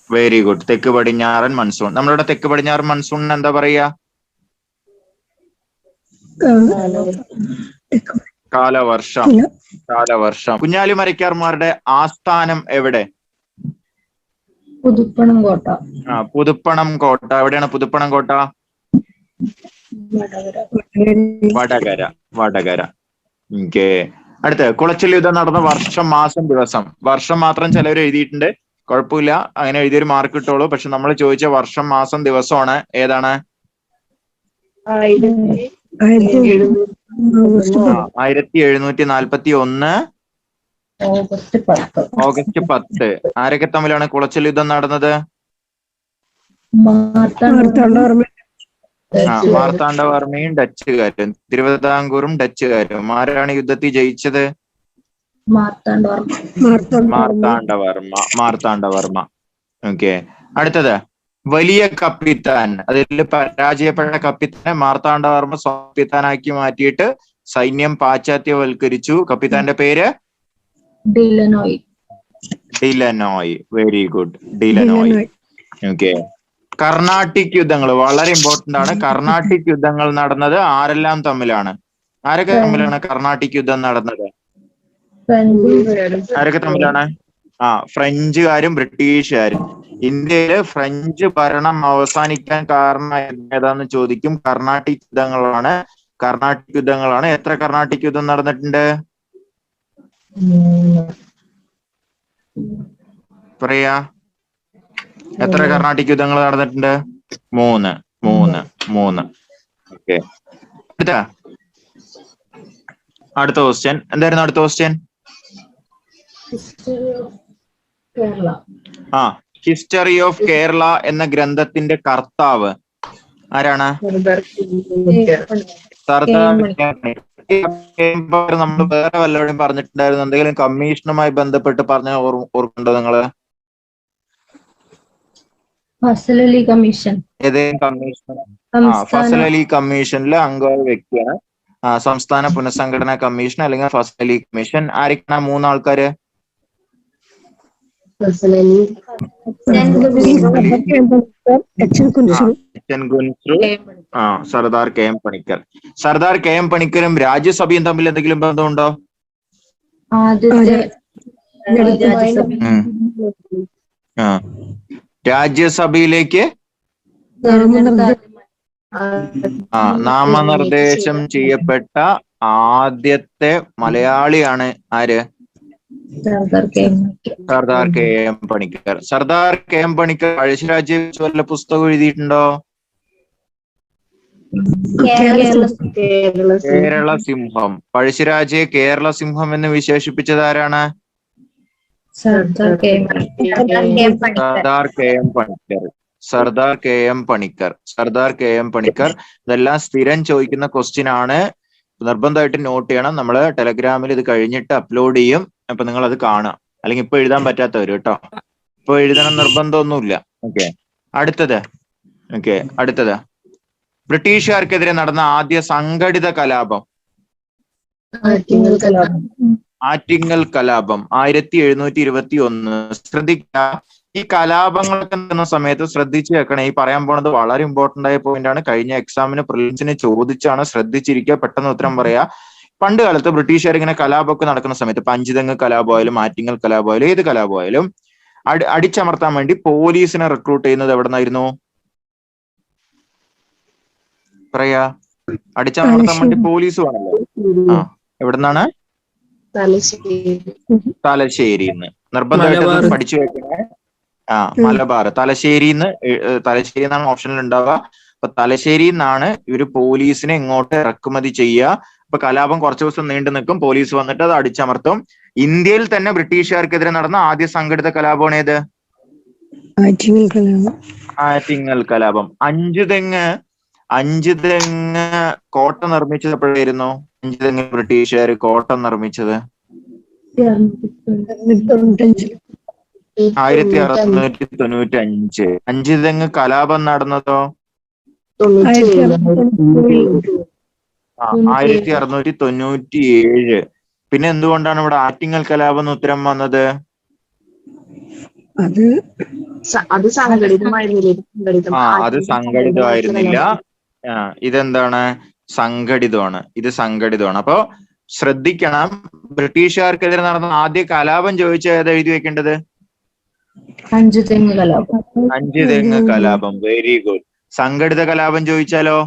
Very good. തെക്ക് പടിഞ്ഞാറൻ മൺസൂൺ. നമ്മളുടെ തെക്ക് പടിഞ്ഞാറൻ മൺസൂണിന് എന്താ പറയാ? കാലവർഷം. കുഞ്ഞാലി മരക്കാർമാരുടെ ആസ്ഥാനം എവിടെ? പുതുപ്പണം കോട്ട. എവിടെയാണ് പുതുപ്പണം കോട്ട? വടകര. ഓക്കെ. അടുത്ത കുളച്ചിൽ യുദ്ധം നടന്ന വർഷം മാസം ദിവസം. വർഷം മാത്രം ചിലവർ എഴുതിയിട്ടുണ്ട്, കുഴപ്പമില്ല, അങ്ങനെ എഴുതിയൊരു മാർക്ക് കിട്ടുള്ളൂ. പക്ഷെ നമ്മൾ ചോദിച്ച വർഷം മാസം ദിവസമാണ്. ഏതാണ്? 1741 ഓഗസ്റ്റ് 10. ആരൊക്കെ തമ്മിലാണ് കുളച്ചിൽ യുദ്ധം നടന്നത്? മാർത്താണ്ഡവർമ്മയും ഡച്ചുകാരും. തിരുവിതാംകൂറും ഡച്ചുകാരും. ആരാണ് യുദ്ധത്തിൽ ജയിച്ചത്? മാർത്താണ്ഡവർമ്മ. ഓക്കെ. അടുത്തത് വലിയ കപ്പിത്താൻ. അതിൽ പരാജയപ്പെട്ട കപ്പിത്താനെ മാർത്താണ്ഡവർമ്മ കപ്പിത്താനാക്കി മാറ്റിയിട്ട് സൈന്യം പാശ്ചാത്യവൽക്കരിച്ചു. കപ്പിത്താന്റെ പേര് De Lannoy. Very good, De Lannoy. Okay. Carnatic യുദ്ധങ്ങൾ വളരെ ഇമ്പോർട്ടന്റ് ആണ്. കർണാട്ടിക് യുദ്ധങ്ങൾ നടന്നത് ആരെല്ലാം തമ്മിലാണ്? ആരൊക്കെ തമ്മിലാണ് കർണാട്ടിക് യുദ്ധം നടന്നത്? ആരൊക്കെ തമ്മിലാണ്? ഫ്രഞ്ചുകാരും ബ്രിട്ടീഷുകാരും. ഇന്ത്യയില് ഫ്രഞ്ച് ഭരണം അവസാനിക്കാൻ കാരണം ഏതാന്ന് ചോദിക്കും. കർണാട്ടിക് യുദ്ധങ്ങളാണ്. കർണാട്ടിക് യുദ്ധങ്ങളാണ്. എത്ര കർണാട്ടിക് യുദ്ധം നടന്നിട്ടുണ്ട്? പറയാ, എത്ര കർണാട്ടിക് യുദ്ധങ്ങൾ നടന്നിട്ടുണ്ട്? 3. ഓക്കെ. അടുത്ത ക്വസ്റ്റ്യൻ എന്തായിരുന്നു? അടുത്ത ക്വസ്റ്റ്യൻ ഹിസ്റ്ററി ഓഫ് കേരള എന്ന ഗ്രന്ഥത്തിന്റെ കർത്താവ് ആരാണ്? നമ്മൾ വേറെ വല്ലവരും പറഞ്ഞിട്ടുണ്ടായിരുന്നു? എന്തെങ്കിലും കമ്മീഷനുമായി ബന്ധപ്പെട്ട് പറഞ്ഞ ഓർക്കുന്നുണ്ടോ നിങ്ങള്? ഫസൽ അലി കമ്മീഷൻ. ഏതെങ്കിലും കമ്മീഷൻ? ഫസൽ അലി കമ്മീഷനിലെ അംഗമായ വ്യക്തിയാണ്. സംസ്ഥാന പുനഃസംഘടനാ കമ്മീഷൻ അല്ലെങ്കിൽ ഫസൽ അലി കമ്മീഷൻ. ആരൊക്കെയാണ് 3 ആൾക്കാര്? Sardar K M Panikkar. Sardar K M പണിക്കരും രാജ്യസഭയും തമ്മിൽ എന്തെങ്കിലും ബന്ധമുണ്ടോ? രാജ്യസഭയിലേക്ക് നാമനിർദ്ദേശം ചെയ്യപ്പെട്ട ആദ്യത്തെ മലയാളിയാണ് ആര്? Sardar K M Panikkar. Sardar K M Panikkar പഴശ്ശിരാജയെ കുറിച്ച് വല്ല പുസ്തകം എഴുതിയിട്ടുണ്ടോ? കേരള സിംഹം. പഴശ്ശിരാജയെ കേരള സിംഹം എന്ന് വിശേഷിപ്പിച്ചത് ആരാണ്? Sardar K M Panikkar. Sardar K M Panicker. ഇതെല്ലാം സ്ഥിരം ചോദിക്കുന്ന ക്വസ്റ്റ്യൻ ആണ്. നിർബന്ധമായിട്ട് നോട്ട് ചെയ്യണം. നമ്മള് ടെലഗ്രാമിൽ ഇത് കഴിഞ്ഞിട്ട് അപ്ലോഡ് ചെയ്യും. അപ്പൊ നിങ്ങൾ അത് കാണാം. അല്ലെങ്കിൽ ഇപ്പൊ എഴുതാൻ പറ്റാത്തവര് കേട്ടോ. ഇപ്പൊ എഴുതണം നിർബന്ധമൊന്നുമില്ല. അടുത്തത് ബ്രിട്ടീഷുകാർക്കെതിരെ നടന്ന ആദ്യ സംഘടിത കലാപം? ആറ്റിങ്ങൽ കലാപം 1721. ശ്രദ്ധിക്കുക, ഈ കലാപങ്ങളൊക്കെ നടക്കുന്ന സമയത്ത് ശ്രദ്ധിച്ചു വെക്കണം. ഈ പറയാൻ പോണത് വളരെ ഇമ്പോർട്ടന്റ് ആയ പോയിന്റ് ആണ്. കഴിഞ്ഞ എക്സാമിന് പ്രിലിംസിന് ചോദിച്ചാണ്. ശ്രദ്ധിച്ചിരിക്കുക, പെട്ടെന്ന് ഉത്തരം പറയാ. പണ്ട് കാലത്ത് ബ്രിട്ടീഷുകാർ ഇങ്ങനെ കലാപമൊക്കെ നടക്കുന്ന സമയത്ത് പഞ്ചിതങ്ങ് കലാപമായാലും ആറ്റിങ്ങൽ കലാപമായാലും ഏത് കലാപമായാലും അടിച്ചമർത്താൻ വേണ്ടി പോലീസിനെ റിക്രൂട്ട് ചെയ്യുന്നത് എവിടെ നിന്നായിരുന്നു? പറയാ, അടിച്ചമർത്താൻ വേണ്ടി പോലീസ് വേണല്ലോ. എവിടെ നിന്നാണ്? തലശ്ശേരിന്ന്. നിർബന്ധമായിട്ട് പഠിച്ചു വെക്കണേ. മലബാർ. തലശ്ശേരി എന്നാണ് ഓപ്ഷനിൽ ഉണ്ടാവുക. അപ്പൊ തലശ്ശേരി നിന്നാണ് ഇവര് പോലീസിനെ ഇങ്ങോട്ട് ഇറക്കുമതി ചെയ്യുക. അപ്പൊ കലാപം കുറച്ചു ദിവസം നീണ്ടു നിൽക്കും. പോലീസ് വന്നിട്ട് അത് അടിച്ചമർത്തും. ഇന്ത്യയിൽ തന്നെ ബ്രിട്ടീഷുകാർക്കെതിരെ നടന്ന ആദ്യ സംഘടിത കലാപമാണ് ഏത്? ആറ്റിങ്ങൽ കലാപം. അഞ്ച് തെങ്ങ് കോട്ട നിർമ്മിച്ചത് എപ്പോഴായിരുന്നു? അഞ്ചുതെങ്ങ് ബ്രിട്ടീഷുകാർ കോട്ട നിർമ്മിച്ചത് 1695. അഞ്ചുതെങ്ങ് കലാപം നടന്നതോ 1697. പിന്നെ എന്തുകൊണ്ടാണ് ഇവിടെ ആറ്റിങ്ങൽ കലാപം എന്ന് ഉത്തരം വന്നത്? അത് സംഘടിതമായിരുന്നില്ല. ഇതെന്താണ്? സംഘടിതമാണ്. ഇത് സംഘടിതമാണ്. അപ്പോ ശ്രദ്ധിക്കണം. ബ്രിട്ടീഷുകാർക്കെതിരെ നടന്ന ആദ്യ കലാപം ചോദിച്ചാൽ ഏതാ എഴുതി വെക്കേണ്ടത്? അഞ്ചുതെങ്ങ് കലാപം. Very good. സംഘടിത കലാപം ചോദിച്ചാലോ?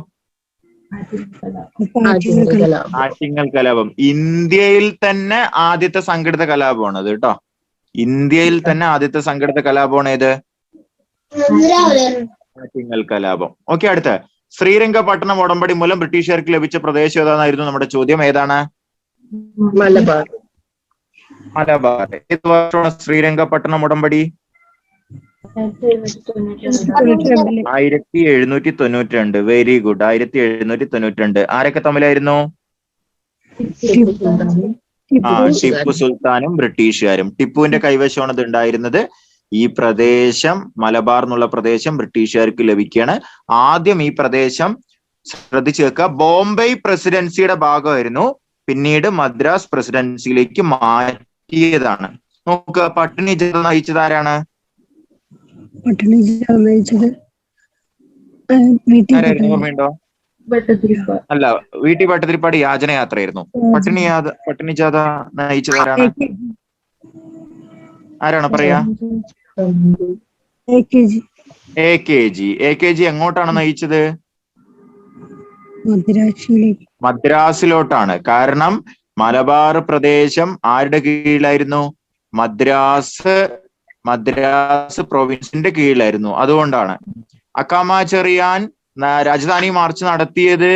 ആറ്റിങ്ങൽ കലാപം. ഇന്ത്യയിൽ തന്നെ ആദ്യത്തെ സംഘടിത കലാപമാണ് അത് കേട്ടോ. ഇന്ത്യയിൽ തന്നെ ആദ്യത്തെ സംഘടിത കലാപമാണ് ഏത്? ആറ്റിങ്ങൽ കലാപം. ഓക്കെ. അടുത്ത ശ്രീരംഗപട്ടണം ഉടമ്പടി മൂലം ബ്രിട്ടീഷുകാർക്ക് ലഭിച്ച പ്രദേശം ഏതാണെന്നായിരുന്നു നമ്മുടെ ചോദ്യം. ഏതാണ്? മലബാർ. ഏത് വർഷമാണ് ശ്രീരംഗപട്ടണം ഉടമ്പടി? 1792. Very good. 1792. ആരൊക്കെ തമ്മിലായിരുന്നു? ടിപ്പു സുൽത്താനും ബ്രിട്ടീഷുകാരും. ടിപ്പുവിന്റെ കൈവശമാണ് ഇത് ഉണ്ടായിരുന്നത്. ഈ പ്രദേശം, മലബാർ എന്നുള്ള പ്രദേശം ബ്രിട്ടീഷുകാർക്ക് ലഭിക്കുകയാണ്. ആദ്യം ഈ പ്രദേശം ശ്രദ്ധിച്ചു വെക്കുക, ബോംബെ പ്രസിഡൻസിയുടെ ഭാഗമായിരുന്നു. പിന്നീട് മദ്രാസ് പ്രസിഡൻസിയിലേക്ക് മാറ്റിയതാണ്. നോക്കുക, പട്ടിണി ജാഥ നയിച്ചത് ആരാണ്? ഓർമ്മയുണ്ടോ? അല്ല, വീട്ടി ഭട്ടതിരിപ്പാട് യാചനയാത്രയായിരുന്നു. പട്ടിണി ജാഥ നയിച്ചത് ആരാണ്? പറയാ? AKG. എ കെ ജി എങ്ങോട്ടാണ് നയിച്ചത്? മദ്രാസിലേക്ക്. മദ്രാസിലോട്ടാണ്. കാരണം മലബാർ പ്രദേശം ആരുടെ കീഴിലായിരുന്നു? മദ്രാസ് പ്രൊവിൻസിന്റെ കീഴിലായിരുന്നു. അതുകൊണ്ടാണ് അക്കാമാചെറിയാൻ രാജധാനി മാർച്ച് നടത്തിയത്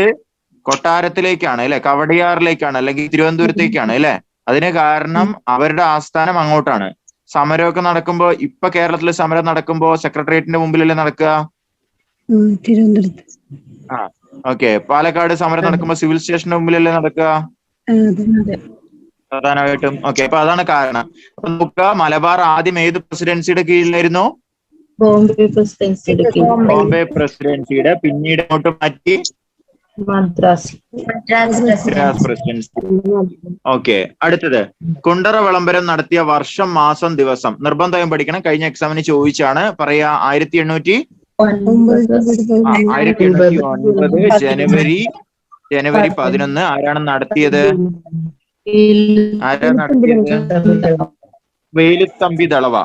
കൊട്ടാരത്തിലേക്കാണ് അല്ലെ, കവടിയാറിലേക്കാണ്, അല്ലെങ്കിൽ തിരുവനന്തപുരത്തേക്കാണ് അല്ലെ. അതിന് കാരണം അവരുടെ ആസ്ഥാനം അങ്ങോട്ടാണ്. സമരമൊക്കെ നടക്കുമ്പോ, ഇപ്പൊ കേരളത്തില് സമരം നടക്കുമ്പോ സെക്രട്ടേറിയറ്റിന്റെ മുമ്പിലല്ലേ നടക്കുക? തിരുവനന്തപുരത്ത്. ആ ഓക്കെ. പാലക്കാട് സമരം നടക്കുമ്പോ സിവിൽ സ്റ്റേഷന്റെ മുമ്പിലല്ലേ നടക്കുക പ്രധാനമായിട്ടും? ഓക്കെ, അപ്പൊ അതാണ് കാരണം. അപ്പൊ നോക്കുക, മലബാർ ആദ്യം ഏത് പ്രസിഡൻസിയുടെ കീഴിലായിരുന്നു? ബോംബെ പ്രസിഡൻസിയുടെ ബോംബെ പ്രസിഡൻസിയുടെ. പിന്നീട് അങ്ങോട്ട് മാറ്റി മദ്രാസ് മദ്രാസ് പ്രസിഡൻസി. ഓക്കെ, അടുത്തത് കുണ്ടറ വിളംബരം നടത്തിയ വർഷം, മാസം, ദിവസം നിർബന്ധമായും പഠിക്കണം. കഴിഞ്ഞ എക്സാമിന് ചോദിച്ചാണ്. പറയാ 1809 ജനുവരി 11. ആരാണ് നടത്തിയത്? വേലുത്തമ്പി ദളവ.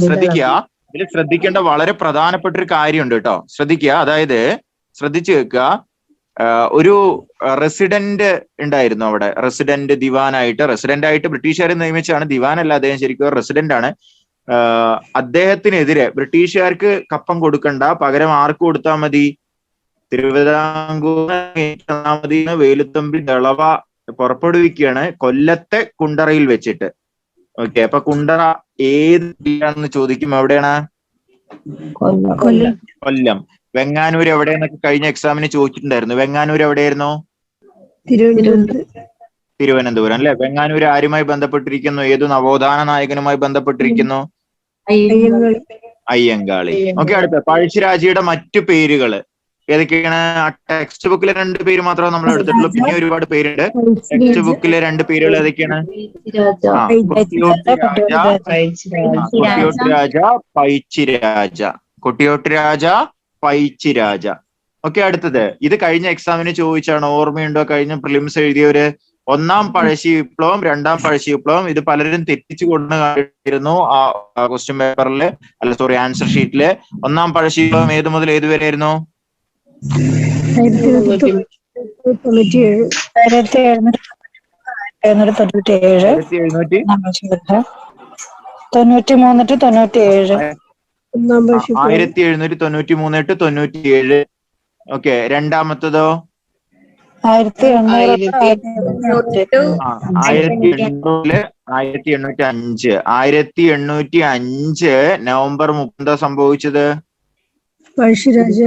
ശ്രദ്ധിക്കുക, ഇതിൽ ശ്രദ്ധിക്കേണ്ട വളരെ പ്രധാനപ്പെട്ട ഒരു കാര്യമുണ്ട് കേട്ടോ. ശ്രദ്ധിക്കുക, അതായത് ശ്രദ്ധിച്ചു വെക്കുക. ഒരു റെസിഡന്റ് ഉണ്ടായിരുന്നു അവിടെ. റെസിഡന്റ് ആയിട്ട് ബ്രിട്ടീഷുകാരെ നിയമിച്ചാണ്. ദിവാനല്ല അദ്ദേഹം, ശരിക്കും റെസിഡന്റ് ആണ്. അദ്ദേഹത്തിനെതിരെ ബ്രിട്ടീഷുകാർക്ക് കപ്പം കൊടുക്കണ്ട, പകരം ആർക്ക് കൊടുത്താൽ മതി? തിരുവിതാംകൂർ മതി വേലുത്തമ്പി ദളവ പുറപ്പെടുവിക്കുകയാണ് കൊല്ലത്തെ കുണ്ടറയിൽ വെച്ചിട്ട്. ഓക്കെ, അപ്പൊ കുണ്ടറ ഏത് ജില്ലയാണെന്ന് ചോദിക്കും. എവിടെയാണ്? കൊല്ലം. വെങ്ങാനൂർ എവിടെയെന്നൊക്കെ കഴിഞ്ഞ എക്സാമിന് ചോദിച്ചിട്ടുണ്ടായിരുന്നു. വെങ്ങാനൂർ എവിടെയായിരുന്നു? തിരുവനന്തപുരം അല്ലെ. വെങ്ങാനൂർ ആരുമായി ബന്ധപ്പെട്ടിരിക്കുന്നു? ഏതു നവോത്ഥാന നായകനുമായി ബന്ധപ്പെട്ടിരിക്കുന്നു? അയ്യങ്കാളി. ഓക്കെ, അടുത്ത പഴശ്ശിരാജയുടെ മറ്റു പേരുകൾ ഏതൊക്കെയാണ്? ടെക്സ്റ്റ് ബുക്കിലെ 2 പേര് മാത്രമേ നമ്മൾ എടുത്തിട്ടുള്ളൂ. പിന്നെ ഒരുപാട് പേരുണ്ട്. ടെക്സ്റ്റ് ബുക്കിലെ 2 പേരുകൾ ഏതൊക്കെയാണ്? കൊട്ടിയോട്ട് രാജ, പൈച്ചിരാജ. ഓക്കെ, അടുത്തത് ഇത് കഴിഞ്ഞ എക്സാമിന് ചോദിച്ചാണ്. ഓർമ്മയുണ്ടോ? കഴിഞ്ഞ പ്രിലിംസ് എഴുതിയവര് ഒന്നാം പഴശ്ശി വിപ്ലവം, രണ്ടാം പഴശ്ശി വിപ്ലവം. ഇത് പലരും തെറ്റിച്ചു കൊണ്ട് കാണിയിരുന്നു ആ ക്വസ്റ്റ്യൻ പേപ്പറിൽ, അല്ല സോറി ആൻസർ ഷീറ്റില്. ഒന്നാം പഴശ്ശി വിപ്ലവം ഏത് മുതൽ ഏത് വരെ ആയിരുന്നു? 1793-97. ഓക്കെ, രണ്ടാമത്തതോ? 1805. 1805 നവംബർ 30 സംഭവിച്ചത്? പഴശ്ശിരാജ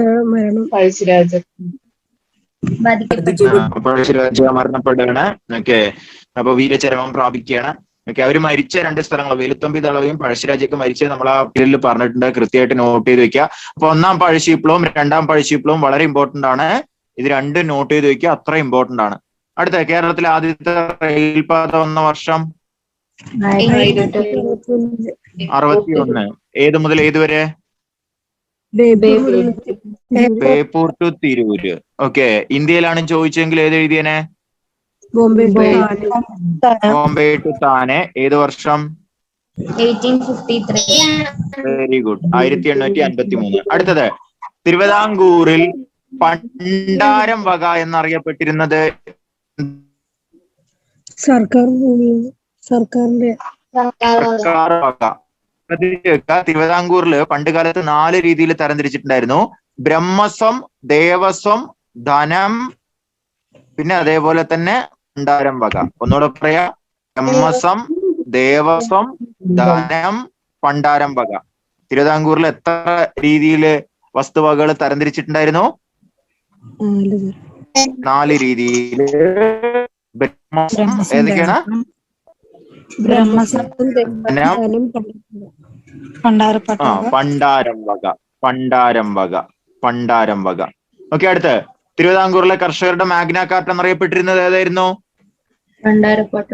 മരണപ്പെടുകയാണ്. ഓക്കെ, അപ്പൊ വീരചരമം പ്രാപിക്കുകയാണ്. ഓക്കെ, അവര് മരിച്ച 2 സ്ഥലങ്ങൾ വേലുത്തമ്പി ദളവയും പഴശ്ശിരാജയൊക്കെ മരിച്ചത് നമ്മൾ ആ പേരിൽ പറഞ്ഞിട്ടുണ്ട്. കൃത്യമായിട്ട് നോട്ട് ചെയ്ത് വെക്കുക. അപ്പൊ ഒന്നാം പഴശ്ശി വിപ്ലവം, രണ്ടാം പഴശ്ശി വിപ്ലവം വളരെ ഇമ്പോർട്ടന്റ് ആണ്. ഇത് 2 നോട്ട് ചെയ്ത് വെക്കുക, അത്ര ഇമ്പോർട്ടന്റ് ആണ്. അടുത്ത കേരളത്തിലെ ആദ്യത്തെ റെയിൽപാത വന്ന വർഷം 61. ഏത് മുതൽ ഏത് വരെ? ബേപ്പൂർ ടു തിരൂര്. ഓക്കെ, ഇന്ത്യയിലാണ് ചോദിച്ചെങ്കിൽ ഏത് എഴുതിയനെ? ബോംബെ ടു താനെ. ഏത് വർഷം? 1853. Very good, 1853. അടുത്തത് തിരുവിതാംകൂറിൽ പണ്ടാരം വക എന്നറിയപ്പെട്ടിരുന്നത് സർക്കാർ വക. തിരുവിതാംകൂറിൽ പണ്ട് കാലത്ത് 4 രീതിയിൽ തരംതിരിച്ചിട്ടുണ്ടായിരുന്നു. ബ്രഹ്മസ്വം, ദേവസ്വം, ധനം, പിന്നെ അതേപോലെ തന്നെ പണ്ടാരം വക. ഒന്നുകൂടെ പറയാ: ബ്രഹ്മസ്വം, ദേവസ്വം, ധനം, പണ്ടാരം വക. തിരുവിതാംകൂറിൽ എത്ര രീതിയില് വസ്തുവകകൾ തരംതിരിച്ചിട്ടുണ്ടായിരുന്നു? 4 രീതിയില്. ബ്രഹ്മസ്വം ഏതൊക്കെയാണ്? പണ്ടാരം വക. ഓക്കെ, അടുത്ത് തിരുവിതാംകൂറിലെ കർഷകരുടെ മാഗ്ന കാർട്ട എന്നറിയപ്പെട്ടിരുന്നത് ഏതായിരുന്നു? പണ്ടാരപ്പാട്ട്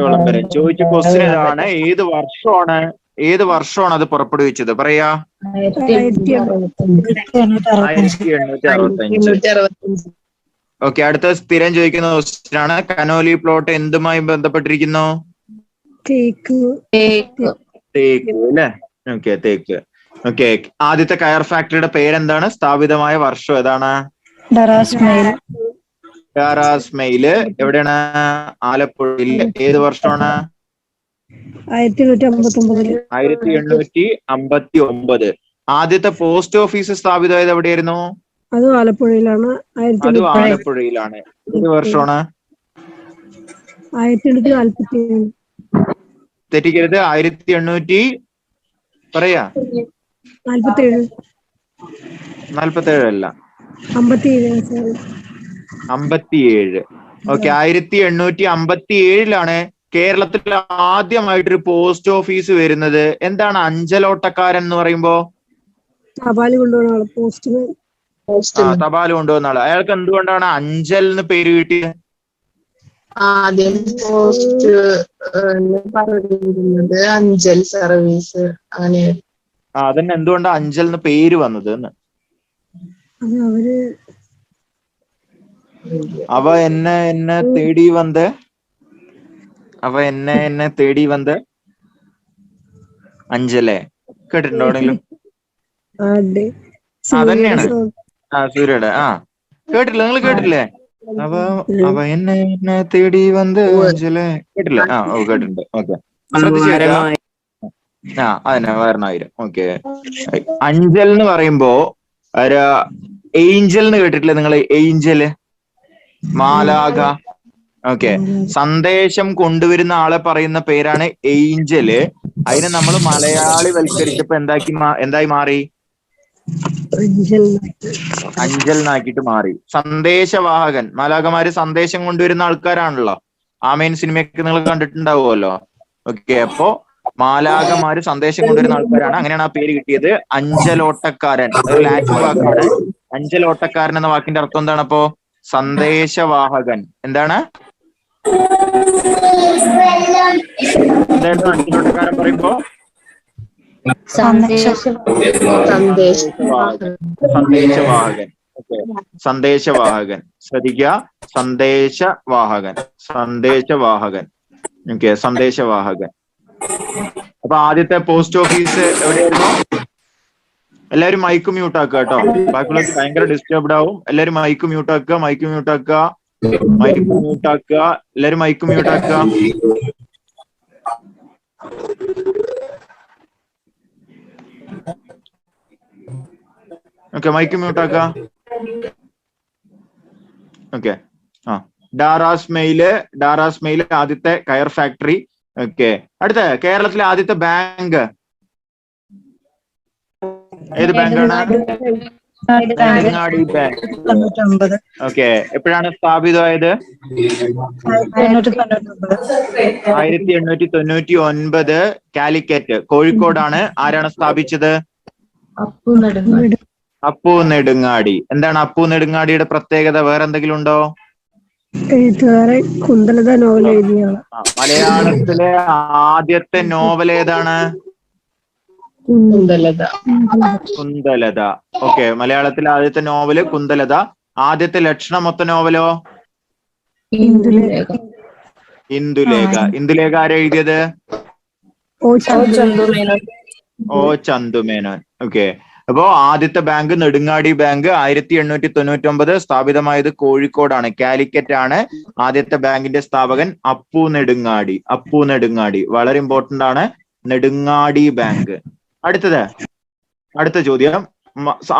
വിളംബരം. ചോദിച്ച ക്വസ്റ്റ്യൻ ഇതാണ്: ഏത് വർഷമാണ് അത് പുറപ്പെടുവിച്ചത്? പറയാ. 1865. ഓക്കെ, അടുത്ത സ്ഥിരം ചോദിക്കുന്ന ക്വസ്റ്റ്യൻ ആണ്: കനോലി പ്ലോട്ട് എന്തുമായി ബന്ധപ്പെട്ടിരിക്കുന്നു? തേക്ക് അല്ലെ. ഓക്കെ, തേക്ക്. ഓക്കെ, ആദ്യത്തെ കയർ ഫാക്ടറിയുടെ പേരെന്താണ്? സ്ഥാപിതമായ വർഷം ഏതാണ്? ഡറാസ് മെയിൽ ഡാറാസ് മെയില് എവിടെയാണ്? ആലപ്പുഴയിൽ. ഏത് വർഷമാണ്? 1859. 1859. ആദ്യത്തെ പോസ്റ്റ് ഓഫീസ് സ്ഥാപിതമായത് എവിടെയായിരുന്നു? അതും ആലപ്പുഴയിലാണ്. അതും ആലപ്പുഴയിലാണ്. ഏത് വർഷമാണ്? 1847. തെറ്റിക്കരുത്. 1800 പറയാ. 47. 47 അല്ല, 57. 57. ഓക്കെ, 1857 കേരളത്തിൽ ആദ്യമായിട്ടൊരു പോസ്റ്റ് ഓഫീസ് വരുന്നത്. എന്താണ് അഞ്ചലോട്ടക്കാരൻ എന്ന് പറയുമ്പോ? തപാല് കൊണ്ടുപോകുന്ന ആള്, പോസ്റ്റ്മാൻ. തപാൽ കൊണ്ടുവന്ന ആള്. അയാൾക്ക് എന്തുകൊണ്ടാണ് അഞ്ചൽ എന്ന് പേര് കിട്ടിയത്? ആദ്യം പോസ്റ്റ് പറഞ്ഞിരുന്നത് അഞ്ചൽ സർവീസ് അങ്ങനെ. അതന്നെ, എന്തുകൊണ്ടാണ് അഞ്ചൽ എന്ന് പേര് വന്നത് എന്ന്? അത് അവര് അവ എന്നെ തേടി വന്ന്, അവ എന്നെ തേടി വന്ന് അഞ്ചലെ കേട്ടിട്ടുണ്ടോ എവിടെയെങ്കിലും? അതെ അതന്നെയാണ്. സൂര്യയുടെ. കേട്ടില്ല, നിങ്ങൾ കേട്ടില്ലേ? അവ എന്നെ തേടി വന്ന് അഞ്ചലെ കേട്ടില്ലേ? കേട്ടിട്ടുണ്ട്. ഓക്കെ, ശ്രദ്ധിച്ചേക്കാം. അതന്നെ, വരണായിരം. ഓക്കെ, അഞ്ചൽ എന്ന് പറയുമ്പോ ഏഞ്ചൽ എന്ന് കേട്ടിട്ടില്ലേ നിങ്ങൾ? ഏഞ്ചല്, മാലാക. ഓക്കെ, സന്ദേശം കൊണ്ടുവരുന്ന ആളെ പറയുന്ന പേരാണ് ഏഞ്ചല്. അതിനെ നമ്മൾ മലയാളി വൽക്കരിച്ചപ്പോ എന്തായി മാറി? അഞ്ചൽ എന്നാക്കിയിട്ട് മാറി. സന്ദേശവാഹകൻ. മാലാകമാര് സന്ദേശം കൊണ്ടുവരുന്ന ആൾക്കാരാണല്ലോ. ആമേൻ സിനിമയൊക്കെ നിങ്ങൾ കണ്ടിട്ടുണ്ടാവുമല്ലോ. ഓക്കെ, അപ്പോ മാലാകമാര് സന്ദേശം കൊണ്ടുവരുന്ന ആൾക്കാരാണ്. അങ്ങനെയാണ് ആ പേര് കിട്ടിയത്. അഞ്ചലോട്ടക്കാരൻ ഒരു ലാറ്റിൻ വാക്കാണ്. അഞ്ചലോട്ടക്കാരൻ എന്ന വാക്കിന്റെ അർത്ഥം എന്താണ്? അപ്പോ സന്ദേശവാഹകൻ. എന്താണ്? എന്തായിരുന്നു അഞ്ചലോട്ടക്കാരൻ പറയുമ്പോ? സന്ദേശവാഹകൻ. ഓക്കെ, സന്ദേശവാഹകൻ. ശ്രദ്ധിക്കുക, സന്ദേശവാഹകൻ. ഓക്കെ, സന്ദേശവാഹകൻ. അപ്പൊ ആദ്യത്തെ പോസ്റ്റ് ഓഫീസ് എവിടെയായിരുന്നു? എല്ലാവരും മൈക്ക് മ്യൂട്ട് ആക്കുക കേട്ടോ. ബാക്കിയുള്ളവർക്ക് ഭയങ്കര ഡിസ്റ്റർബ്ഡ് ആവും. എല്ലാവരും മൈക്ക് മ്യൂട്ട് ആക്കുക. എല്ലാവരും മൈക്ക് മ്യൂട്ട് ആക്കുക. ഓക്കെ, മൈക്ക് മ്യൂട്ട് ആക്കുക. ഓക്കെ, ഡാറാസ് മെയില് ആദ്യത്തെ കയർ ഫാക്ടറി. ഓക്കെ, അടുത്ത കേരളത്തിലെ ആദ്യത്തെ ബാങ്ക് ഏത് ബാങ്കാണ്? നെടുങ്ങാടി ബാങ്ക്. ഓക്കെ, എപ്പോഴാണ് സ്ഥാപിതമായത്? 1899. കാലിക്കറ്റ്, കോഴിക്കോടാണ്. ആരാണ് സ്ഥാപിച്ചത്? അപ്പു നെടുങ്ങാടി. എന്താണ് അപ്പു നെടുങ്ങാടിയുടെ പ്രത്യേകത? വേറെ എന്തെങ്കിലും ഉണ്ടോ? എഴുത്തുകാരൻ, കുന്തലത നോവൽ എഴുതിയാണ്. മലയാളത്തിലെ ആദ്യത്തെ നോവൽ ഏതാണ്? കുന്തലത. ഓക്കെ, മലയാളത്തിലെ ആദ്യത്തെ നോവല് കുന്തലത. ആദ്യത്തെ ലക്ഷണമൊത്ത നോവലോ? ഇന്ദുലേഖ ആരാ എഴുതിയത്? ഓ ചന്തുമേനോൻ. ഓക്കെ, അപ്പോ ആദ്യത്തെ ബാങ്ക് നെടുങ്ങാടി ബാങ്ക് 1899 സ്ഥാപിതമായത് കോഴിക്കോടാണ്. കാലിക്കറ്റ് ആണ്. ആദ്യത്തെ ബാങ്കിന്റെ സ്ഥാപകൻ അപ്പു നെടുങ്ങാടി. വളരെ ഇമ്പോർട്ടന്റ് ആണ്, നെടുങ്ങാടി ബാങ്ക്. അടുത്ത ചോദ്യം.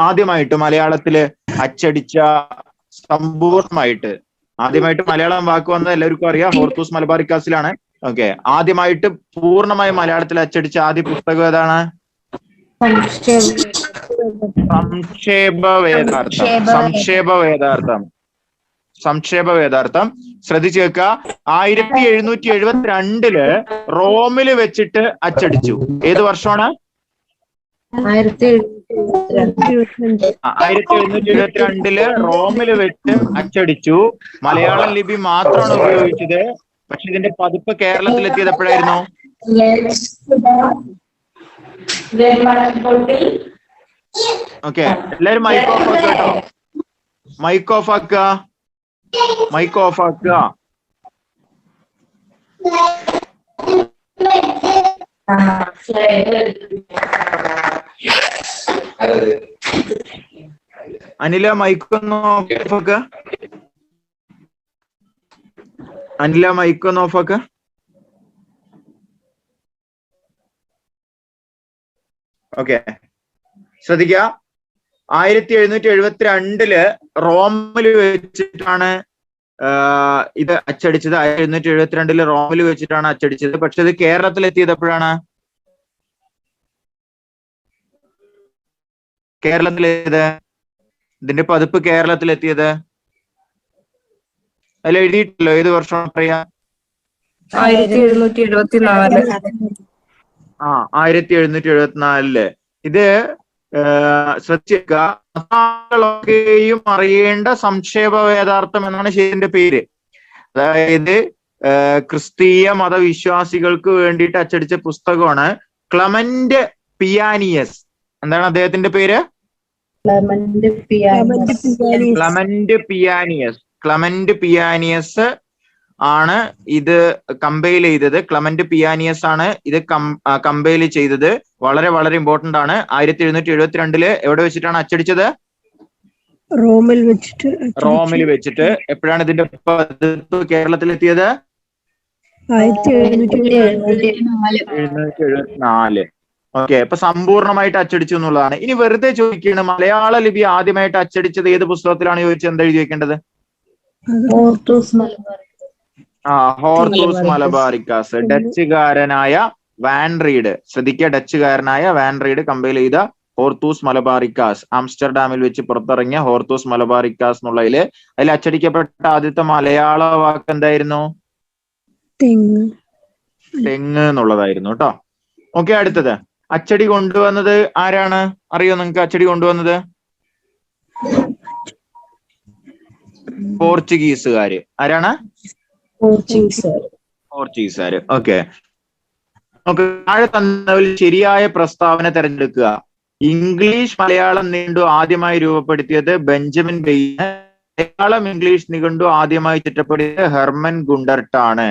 ആദ്യമായിട്ട് മലയാളത്തില് അച്ചടിച്ച ആദ്യമായിട്ട് മലയാളം വാക്ക് വന്നത് എല്ലാവർക്കും അറിയാം. ഹോർത്തൂസ് മലബാറിക്കാസിലാണ്. ഓക്കെ, ആദ്യമായിട്ട് പൂർണ്ണമായി മലയാളത്തിൽ അച്ചടിച്ച ആദ്യ പുസ്തകം ഏതാണ്? സംക്ഷേപ വേദാർത്ഥം. ശ്രദ്ധിച്ചു വെക്ക. 1772 റോമില് വെച്ചിട്ട് അച്ചടിച്ചു. ഏത് വർഷമാണ്? 1772 റോമില് വെച്ച് അച്ചടിച്ചു. മലയാളം ലിപി മാത്രമാണ് ഉപയോഗിച്ചത്. പക്ഷെ ഇതിന്റെ പതിപ്പ് കേരളത്തിൽ എത്തിയത് എപ്പോഴായിരുന്നു? ഓക്കെ, എല്ലാരും മൈക്ക് ഓഫ് ആക്കുക കേട്ടോ. മൈക്ക് ഓഫ് ആക്കുക. അനില മൈക്കൊന്ന് ഓഫാക്ക. അനില മൈക്കൊന്ന് ഓഫാക്ക. ഓക്കെ, ശ്രദ്ധിക്കുക. 1772 റോമിൽ വെച്ചിട്ടാണ് ഇത് അച്ചടിച്ചത്. 1772 റോമിൽ വെച്ചിട്ടാണ് അച്ചടിച്ചത്. പക്ഷെ ഇത് കേരളത്തിൽ എത്തിയത് എപ്പോഴാണ്? കേരളത്തിലേത് ഇതിന്റെ പതിപ്പ് കേരളത്തിലെത്തിയത്? അതിൽ എഴുതിയിട്ടല്ലോ, ഏത് വർഷം പറയാ? 1774. 1774. ഇത് ശ്രദ്ധിച്ചേക്കും അറിയേണ്ട സംക്ഷേപ വേദാർത്ഥം എന്നാണ് ഇതിന്റെ പേര്. അതായത് ക്രിസ്തീയ മതവിശ്വാസികൾക്ക് വേണ്ടിയിട്ട് അച്ചടിച്ച പുസ്തകമാണ്. ക്ലമന്റ് പിയാനിയസ്. എന്താണ് അദ്ദേഹത്തിന്റെ പേര്? ക്ലമന്റ് പിയാനിയസ് ആണ് ഇത് കമ്പൈൽ ചെയ്തത്. ക്ലമന്റ് പിയാനിയസ് ആണ് ഇത് കമ്പൈൽ ചെയ്തത്. വളരെ വളരെ ഇമ്പോർട്ടന്റ് ആണ്. 1772 എവിടെ വെച്ചിട്ടാണ് അച്ചടിച്ചത്? റോമിൽ വെച്ചിട്ട്. എപ്പോഴാണ് ഇതിന്റെ പതിപ്പ് കേരളത്തിലെത്തിയത്? 1774. ഓക്കെ, അപ്പൊ സമ്പൂർണമായിട്ട് അച്ചടിച്ചു എന്നുള്ളതാണ്. ഇനി വെറുതെ ചോദിക്കുകയാണ്, മലയാള ലിപി ആദ്യമായിട്ട് അച്ചടിച്ചത് ഏത് പുസ്തകത്തിലാണ് ചോദിച്ചത്? എന്താ എഴുതി വെക്കേണ്ടത്? Hortus Malabaricus. ഡച്ചുകാരനായ വാൻ റീഡ്. ശ്രദ്ധിക്കുക, ഡച്ചുകാരനായ വാൻ റീഡ് കമ്പൈൽ ചെയ്ത ഹോർത്തൂസ് മലബാറിക്കാസ്. ആംസ്റ്റർഡാമിൽ വെച്ച് പുറത്തിറങ്ങിയ ഹോർത്തൂസ് മലബാറിക്കാസ് എന്നുള്ളതിൽ അതിൽ അച്ചടിക്കപ്പെട്ട ആദ്യത്തെ മലയാള വാക്ക് എന്തായിരുന്നു? തെങ്ങ് എന്നുള്ളതായിരുന്നു കേട്ടോ. ഓക്കെ, അടുത്തത് അച്ചടി കൊണ്ടുവന്നത് ആരാണ്? അറിയോ നിങ്ങൾക്ക്? അച്ചടി കൊണ്ടുവന്നത് പോർച്ചുഗീസുകാര്. ആരാണ്? പോർച്ചുഗീസുകാര്. ഓക്കെ, നമുക്ക് താഴെ തന്നതിൽ ശരിയായ പ്രസ്താവന തിരഞ്ഞെടുക്കുക. ഇംഗ്ലീഷ് മലയാളം നിഘണ്ടു ആദ്യമായി രൂപപ്പെടുത്തിയത് ബെഞ്ചമിൻ ബെയ്ൻ. മലയാളം ഇംഗ്ലീഷ് നിഘണ്ടു ആദ്യമായി ചിട്ടപ്പെടുത്തിയത് ഹെർമൻ ഗുണ്ടർട്ടാണ്.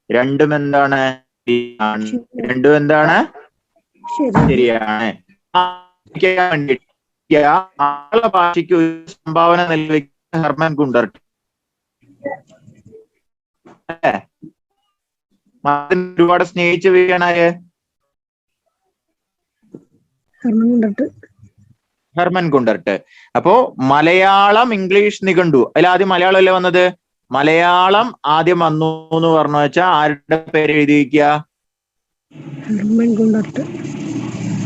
രണ്ടും എന്താണ്? രണ്ടും എന്താണ്? ശരിയാണ്. മലയാള ഭാഷയ്ക്ക് ഒരു സംഭാവന നൽകിയ ഹെർമൻ ഗുണ്ടർട്ട്. ഒരുപാട് സ്നേഹിച്ച വീണായ ഹെർമൻ ഗുണ്ടർട്ട്. അപ്പോ മലയാളം ഇംഗ്ലീഷ് നിഘണ്ടു, അതിൽ ആദ്യം മലയാളം അല്ലേ വന്നത്? മലയാളം ആദ്യം വന്നു എന്ന് പറഞ്ഞു വെച്ചാൽ ആരുടെ പേര് എഴുതി വയ്ക്കുക?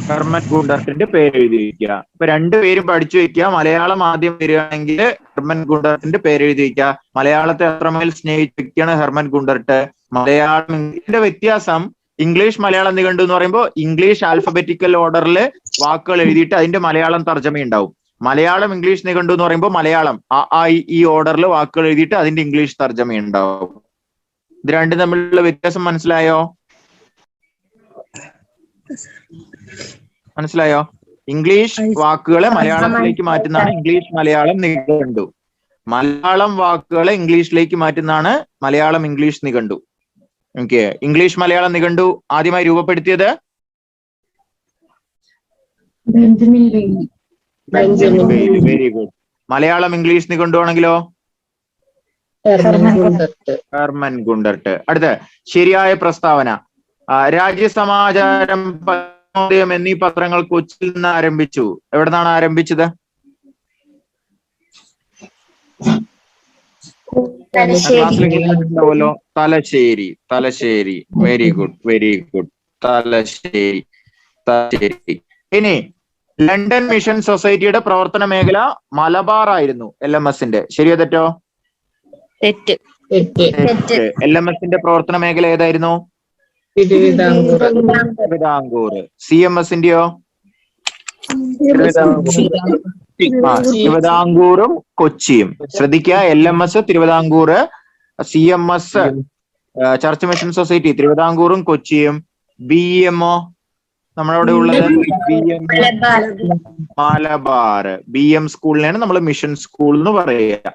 ഹെർമൻ ഗുണ്ടർട്ടിന്റെ പേര് എഴുതി വയ്ക്കുക. ഇപ്പൊ രണ്ടുപേരും പഠിച്ചു വെക്കുക. മലയാളം ആദ്യം വരികയാണെങ്കിൽ ഹെർമൻ ഗുണ്ടർട്ടിന്റെ പേര് എഴുതി വയ്ക്കുക. മലയാളത്തെ അത്രമേൽ സ്നേഹിച്ച വ്യക്തിയാണ് ഹെർമൻ ഗുണ്ടർട്ട്. മലയാളം ഇതിന്റെ വ്യത്യാസം, ഇംഗ്ലീഷ് മലയാളം നിഘണ്ടു എന്ന് പറയുമ്പോൾ ഇംഗ്ലീഷ് ആൽഫബറ്റിക്കൽ ഓർഡറിൽ വാക്കുകൾ എഴുതിയിട്ട് അതിന്റെ മലയാളം തർജ്ജമ ഉണ്ടാവും. മലയാളം ഇംഗ്ലീഷ് നിഘണ്ടു എന്ന് പറയുമ്പോൾ മലയാളം ഈ ഓർഡറിൽ വാക്കുകൾ എഴുതിയിട്ട് അതിന്റെ ഇംഗ്ലീഷ് തർജ്ജമ ഉണ്ടാവും. ഇത് രണ്ടും തമ്മിലുള്ള വ്യത്യാസം മനസ്സിലായോ? ഇംഗ്ലീഷ് വാക്കുകളെ മലയാളത്തിലേക്ക് മാറ്റുന്നതാണ് ഇംഗ്ലീഷ് മലയാളം നിഘണ്ടു. മലയാളം വാക്കുകളെ ഇംഗ്ലീഷിലേക്ക് മാറ്റുന്നതാണ് മലയാളം ഇംഗ്ലീഷ് നിഘണ്ടു. ഓക്കെ, ഇംഗ്ലീഷ് മലയാളം നിഘണ്ടു ആദ്യമായി രൂപപ്പെടുത്തിയത് Benjamin Bailey. Very good. Malayalam English നിഘണ്ടു ആണെങ്കിലോ ഹെർമൻ ഗുണ്ടർട്ട്. അടുത്ത ശരിയായ പ്രസ്താവന. രാജ്യസമാചാരം, എന്നീ പത്രങ്ങൾ കൊച്ചിയിൽ നിന്ന് ആരംഭിച്ചു. എവിടെ നിന്നാണ് ആരംഭിച്ചത്? ക്ലാസ്സിലുണ്ടാവുമല്ലോ, Thalassery. Thalassery. Very good, very good. Thalassery. ഇനി ലണ്ടൻ മിഷൻ സൊസൈറ്റിയുടെ പ്രവർത്തന മേഖല മലബാർ ആയിരുന്നു. LMSന്റെ. ശരിയോ തെറ്റോ? LMSന്റെ പ്രവർത്തന മേഖല ഏതായിരുന്നു? തിരുവിതാംകൂർ. CMSന്റെയോ? തിരുവിതാംകൂറും കൊച്ചിയും. ശ്രദ്ധിക്കുക, LMS Thiruvithamkoor, CMS church mission society തിരുവിതാംകൂറും കൊച്ചിയും. BMO നമ്മളവിടെ ഉള്ളത് മലബാർ. BM സ്കൂളിനെയാണ് നമ്മൾ മിഷൻ സ്കൂൾ എന്ന് പറയുക.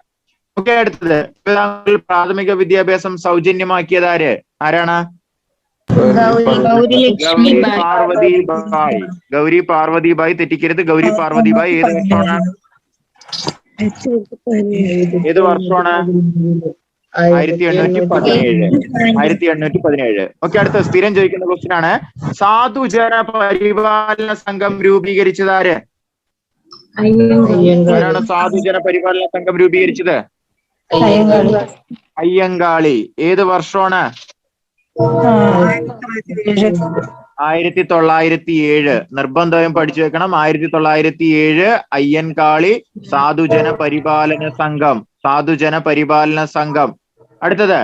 ഓക്കെ, അടുത്തത് തിരുവിതാംകൂറിൽ പ്രാഥമിക വിദ്യാഭ്യാസം സൗജന്യമാക്കിയത് ആരാണ്? ഗൗരിലക്ഷ്മി പാർവതി ബായ്. ഗൗരി പാർവതി ബായ് തെറ്റിക്കരുത്. ഗൗരി പാർവതി ബായ് ഏത് വർഷമാണ്? ഏത് വർഷമാണ്? 1817. 1817. ഓക്കെ, അടുത്ത സ്ഥിരം ചോദിക്കുന്ന ക്വസ്റ്റ്യൻ ആണ്. സാധുജന പരിപാലന സംഘം രൂപീകരിച്ചതാര്? ആരാണ് സാധുജന പരിപാലന സംഘം രൂപീകരിച്ചത്? അയ്യങ്കാളി. ഏത് വർഷമാണ്? 1907. നിർബന്ധമായും പഠിച്ചു വെക്കണം. 1907 അയ്യൻകാളി സാധുജന പരിപാലന സംഘം. സാധുജന പരിപാലന സംഘം. അടുത്തത്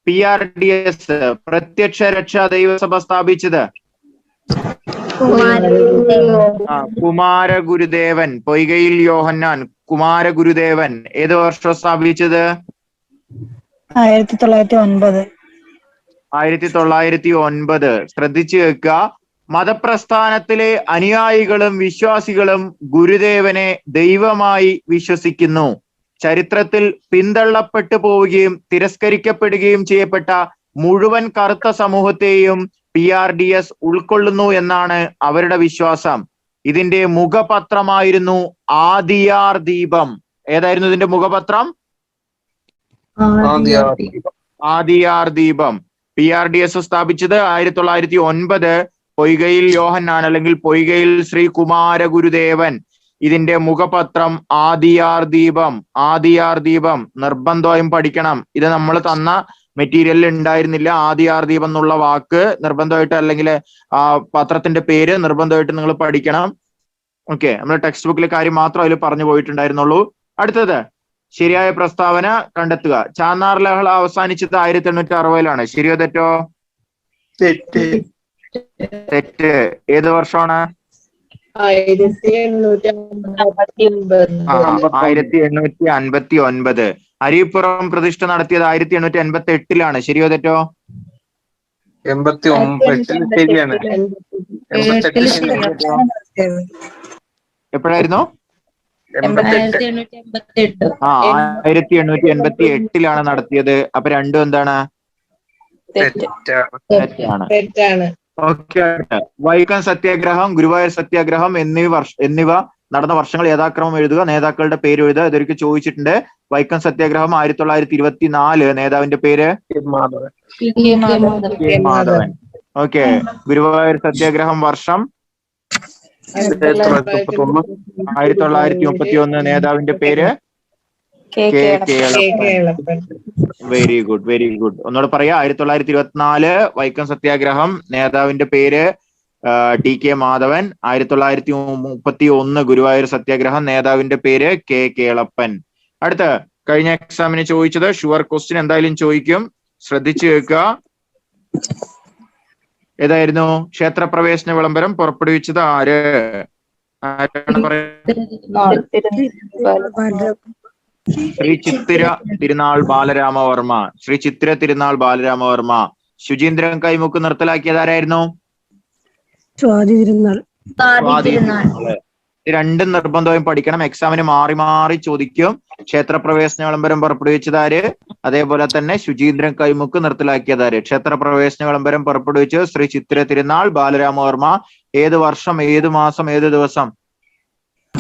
PRDS പ്രത്യക്ഷ രക്ഷാ ദൈവസഭ സ്ഥാപിച്ചത്? കുമാരഗുരുദേവൻ. പൊയ്കയിൽ യോഹന്നാൻ. കുമാരഗുരുദേവൻ ഏത് വർഷം സ്ഥാപിച്ചത്? 1909. 1909. ശ്രദ്ധിച്ചു വെക്കുക. മതപ്രസ്ഥാനത്തിലെ അനുയായികളും വിശ്വാസികളും ഗുരുദേവനെ ദൈവമായി വിശ്വസിക്കുന്നു. ചരിത്രത്തിൽ പിന്തള്ളപ്പെട്ടു പോവുകയും തിരസ്കരിക്കപ്പെടുകയും ചെയ്യപ്പെട്ട മുഴുവൻ കറുത്ത സമൂഹത്തെയും PRDS ഉൾക്കൊള്ളുന്നു എന്നാണ് അവരുടെ വിശ്വാസം. ഇതിന്റെ മുഖപത്രമായിരുന്നു ആദിയാർ ദീപം. ഏതായിരുന്നു ഇതിന്റെ മുഖപത്രം? ആദിയാർ ദീപം. PRDS സ്ഥാപിച്ചത് 1909. പൊയ്കയിൽ യോഹന്നാൻ അല്ലെങ്കിൽ പൊയ്കയിൽ ശ്രീ കുമാരഗുരുദേവൻ. ഇതിന്റെ മുഖപത്രം ആദിയാർ ദീപം. ആദിയാർ ദീപം നിർബന്ധമായും പഠിക്കണം. ഇത് നമ്മൾ തന്ന മെറ്റീരിയലിൽ ഉണ്ടായിരുന്നില്ല. ആദിയാർ ദീപം എന്നുള്ള വാക്ക് നിർബന്ധമായിട്ട്, അല്ലെങ്കിൽ ആ പത്രത്തിന്റെ പേര് നിർബന്ധമായിട്ട് നിങ്ങൾ പഠിക്കണം. ഓക്കെ, നമ്മൾ ടെക്സ്റ്റ് ബുക്കിലെ കാര്യം മാത്രം അതിൽ പറഞ്ഞു പോയിട്ടുണ്ടായിരുന്നുള്ളൂ. അടുത്തത് ശരിയായ പ്രസ്താവന കണ്ടെത്തുക. ചാന്നാർ ലഹള അവസാനിച്ചത് 1860-ലാണ്. ശരിയോ തെറ്റോ? തെറ്റ്. ഏത് വർഷമാണ്? 1859. അരിപ്പുറം പ്രതിഷ്ഠ നടത്തിയത് 1888-ലാണ്. ശരിയോ തെറ്റോ? 88 എപ്പോഴായിരുന്നു? 1888-ലാണ് നടത്തിയത്. അപ്പൊ രണ്ടും എന്താണ്? തെറ്റാണ്. ഓക്കെ. വൈക്കം സത്യാഗ്രഹം, ഗുരുവായൂർ സത്യാഗ്രഹം എന്നിവ നടന്ന വർഷങ്ങൾ യഥാക്രമം എഴുതുക. നേതാക്കളുടെ പേര് എഴുതുക. ഇതൊരിക്കൽ ചോദിച്ചിട്ടുണ്ട്. വൈക്കം സത്യാഗ്രഹം 1924. നേതാവിന്റെ പേര്? മാധവൻ. ഓക്കെ. ഗുരുവായൂർ സത്യാഗ്രഹം വർഷം 1931. നേതാവിന്റെ പേര്? Very good, very good. ഒന്നുകൂടെ പറയാ. 1924 വൈക്കം സത്യാഗ്രഹം. നേതാവിന്റെ പേര് TK മാധവൻ. 1931 ഗുരുവായൂർ സത്യാഗ്രഹം. നേതാവിന്റെ പേര് കേളപ്പൻ. അടുത്ത കഴിഞ്ഞ എക്സാമിന് ചോദിച്ചത് ഷുവർ ക്വസ്റ്റ്യൻ എന്തായാലും ചോദിക്കും. ശ്രദ്ധിച്ചു കേൾക്കുക. ഏതായിരുന്നു? ക്ഷേത്രപ്രവേശന വിളംബരം പുറപ്പെടുവിച്ചത് ആര്? ആരാണ് പറയുന്നത്? ശ്രീ ചിത്തിര തിരുനാൾ ബാലരാമവർമ്മ. ശ്രീ ചിത്തിര തിരുനാൾ ബാലരാമവർമ്മ. ശുചീന്ദ്രൻ കൈമുക്ക് നിർത്തലാക്കിയത് ആരായിരുന്നു? സ്വാതി തിരുനാൾ. രണ്ടും നിർബന്ധമായും പഠിക്കണം. എക്സാമിന് മാറി മാറി ചോദിക്കും. ക്ഷേത്രപ്രവേശന വിളംബരം പുറപ്പെടുവിച്ചതാര്? അതേപോലെ തന്നെ ശുചീന്ദ്രൻ കൈമുക്ക് നിർത്തലാക്കിയതാര്? ക്ഷേത്രപ്രവേശന വിളംബരം പുറപ്പെടുവിച്ച് ശ്രീ ചിത്തിര തിരുനാൾ ബാലരാമവർമ്മ. ഏത് വർഷം, ഏത് മാസം, ഏത് ദിവസം?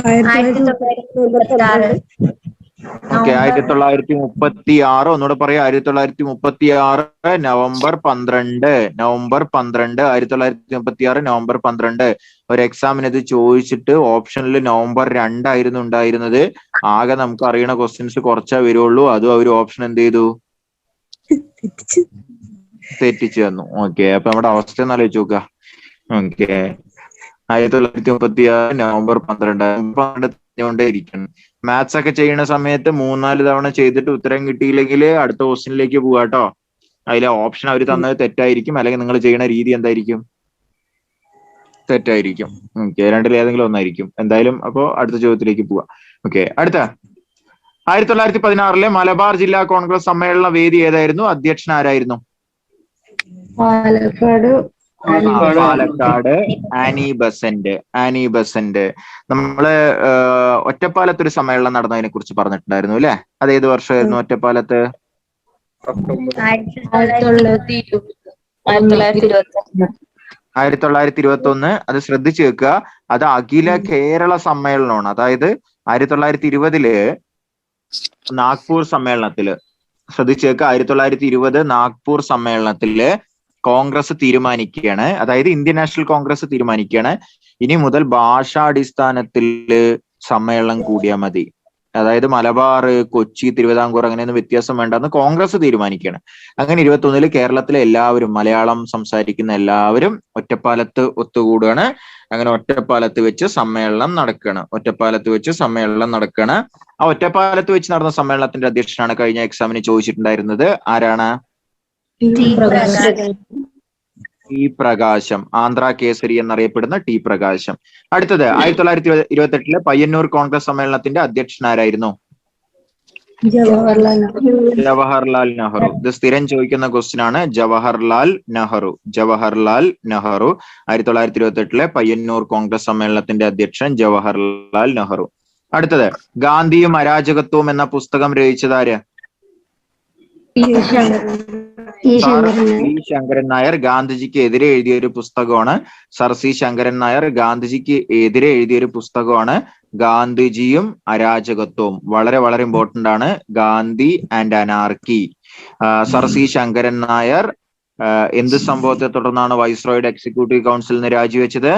1936. ഒന്നുകൂടെ പറയാം. 1936 നവംബർ 12. 1936 നവംബർ 12. ഒരു എക്സാമിന് ഇത് ചോദിച്ചിട്ട് ഓപ്ഷനിൽ നവംബർ 2 ആയിരുന്നു ഉണ്ടായിരുന്നത്. ആകെ നമുക്ക് അറിയണ ക്വസ്റ്റ്യൻസ് കുറച്ചേ വരുള്ളൂ. അതും അവർ ഓപ്ഷൻ എന്ത് ചെയ്തു? തെറ്റിച്ചു തന്നു. ഓക്കെ, അപ്പൊ നമ്മുടെ അവസ്ഥ ഒന്ന് ആലോചിച്ച് നോക്കുക. ഓക്കെ, 1936 നവംബർ 12 ഇരിക്കണം. മാത്സ് ഒക്കെ ചെയ്യുന്ന സമയത്ത് 3-4 തവണ ചെയ്തിട്ട് ഉത്തരം കിട്ടിയില്ലെങ്കിൽ അടുത്ത ക്വസ്റ്റ്യനിലേക്ക് പോവാട്ടോ. അതിലെ ഓപ്ഷൻ അവർ തന്നത് തെറ്റായിരിക്കും, അല്ലെങ്കിൽ നിങ്ങൾ ചെയ്യുന്ന രീതി എന്തായിരിക്കും? തെറ്റായിരിക്കും. ഓക്കെ, രണ്ടിൽ ഏതെങ്കിലും ഒന്നായിരിക്കും എന്തായാലും. അപ്പോ അടുത്ത ചോദ്യത്തിലേക്ക് പോവാം. ഓക്കെ, അടുത്ത 1916 മലബാർ ജില്ലാ കോൺഗ്രസ് സമ്മേളന വേദി ഏതായിരുന്നു? അധ്യക്ഷൻ ആരായിരുന്നു? Palakkad Annie Besant. നമ്മള് ഒറ്റപ്പാലത്ത് ഒരു സമ്മേളനം നടന്നതിനെ കുറിച്ച് പറഞ്ഞിട്ടുണ്ടായിരുന്നു അല്ലെ? അത് ഏത് വർഷമായിരുന്നു? ഒറ്റപ്പാലത്ത് 1921. അത് ശ്രദ്ധിച്ചു വെക്കുക. അത് അഖില കേരള സമ്മേളനമാണ്. അതായത് 1920 നാഗ്പൂർ സമ്മേളനത്തില്, ശ്രദ്ധിച്ചു വെക്കുക, 1920 നാഗ്പൂർ സമ്മേളനത്തില് കോൺഗ്രസ് തീരുമാനിക്കുകയാണ്, അതായത് ഇന്ത്യൻ നാഷണൽ കോൺഗ്രസ് തീരുമാനിക്കുകയാണ്, ഇനി മുതൽ ഭാഷാടിസ്ഥാനത്തില് സമ്മേളനം കൂടിയാൽ മതി. അതായത് മലബാർ, കൊച്ചി, തിരുവിതാംകൂർ അങ്ങനെയൊന്നും വ്യത്യാസം വേണ്ടെന്ന് കോൺഗ്രസ് തീരുമാനിക്കുകയാണ്. അങ്ങനെ 21 കേരളത്തിലെ എല്ലാവരും, മലയാളം സംസാരിക്കുന്ന എല്ലാവരും ഒറ്റപ്പാലത്ത് ഒത്തുകൂടുകയാണ്. അങ്ങനെ ഒറ്റപ്പാലത്ത് വെച്ച് സമ്മേളനം നടക്കുകയാണ്. ആ ഒറ്റപ്പാലത്ത് വെച്ച് നടന്ന സമ്മേളനത്തിന്റെ അധ്യക്ഷനാണ് കഴിഞ്ഞ എക്സാമിന് ചോദിച്ചിട്ടുണ്ടായിരുന്നത്. ആരാണ്? ടി പ്രകാശം. ആന്ധ്ര കേസരി എന്നറിയപ്പെടുന്ന ടി പ്രകാശം. അടുത്തത് 1928 പയ്യന്നൂർ കോൺഗ്രസ് സമ്മേളനത്തിന്റെ അധ്യക്ഷനാരായിരുന്നു? ജവഹർലാൽ നെഹ്റു. ഇത് സ്ഥിരം ചോദിക്കുന്ന ക്വസ്റ്റ്യൻ ആണ്. ജവഹർലാൽ നെഹ്റു 1928 പയ്യന്നൂർ കോൺഗ്രസ് സമ്മേളനത്തിന്റെ അധ്യക്ഷൻ ജവഹർലാൽ നെഹ്റു. അടുത്തത് ഗാന്ധിയും അരാജകത്വവും എന്ന പുസ്തകം രചിച്ചതാര്? Sir C Sankaran Nair. ഗാന്ധിജിക്ക് എതിരെ എഴുതിയ ഒരു പുസ്തകമാണ്. സർ സി ശങ്കരൻ നായർ ഗാന്ധിജിക്ക് എതിരെ എഴുതിയ ഒരു പുസ്തകമാണ് ഗാന്ധിജിയും അരാജകത്വവും. വളരെ വളരെ ഇമ്പോർട്ടന്റ് ആണ്. Gandhi and anarchy. Sir C Sankaran Nair എന്ത് സംഭവത്തെ തുടർന്നാണ് വൈസ്രോയുടെ എക്സിക്യൂട്ടീവ് കൗൺസിലിൽ നിന്ന് രാജിവെച്ചത്?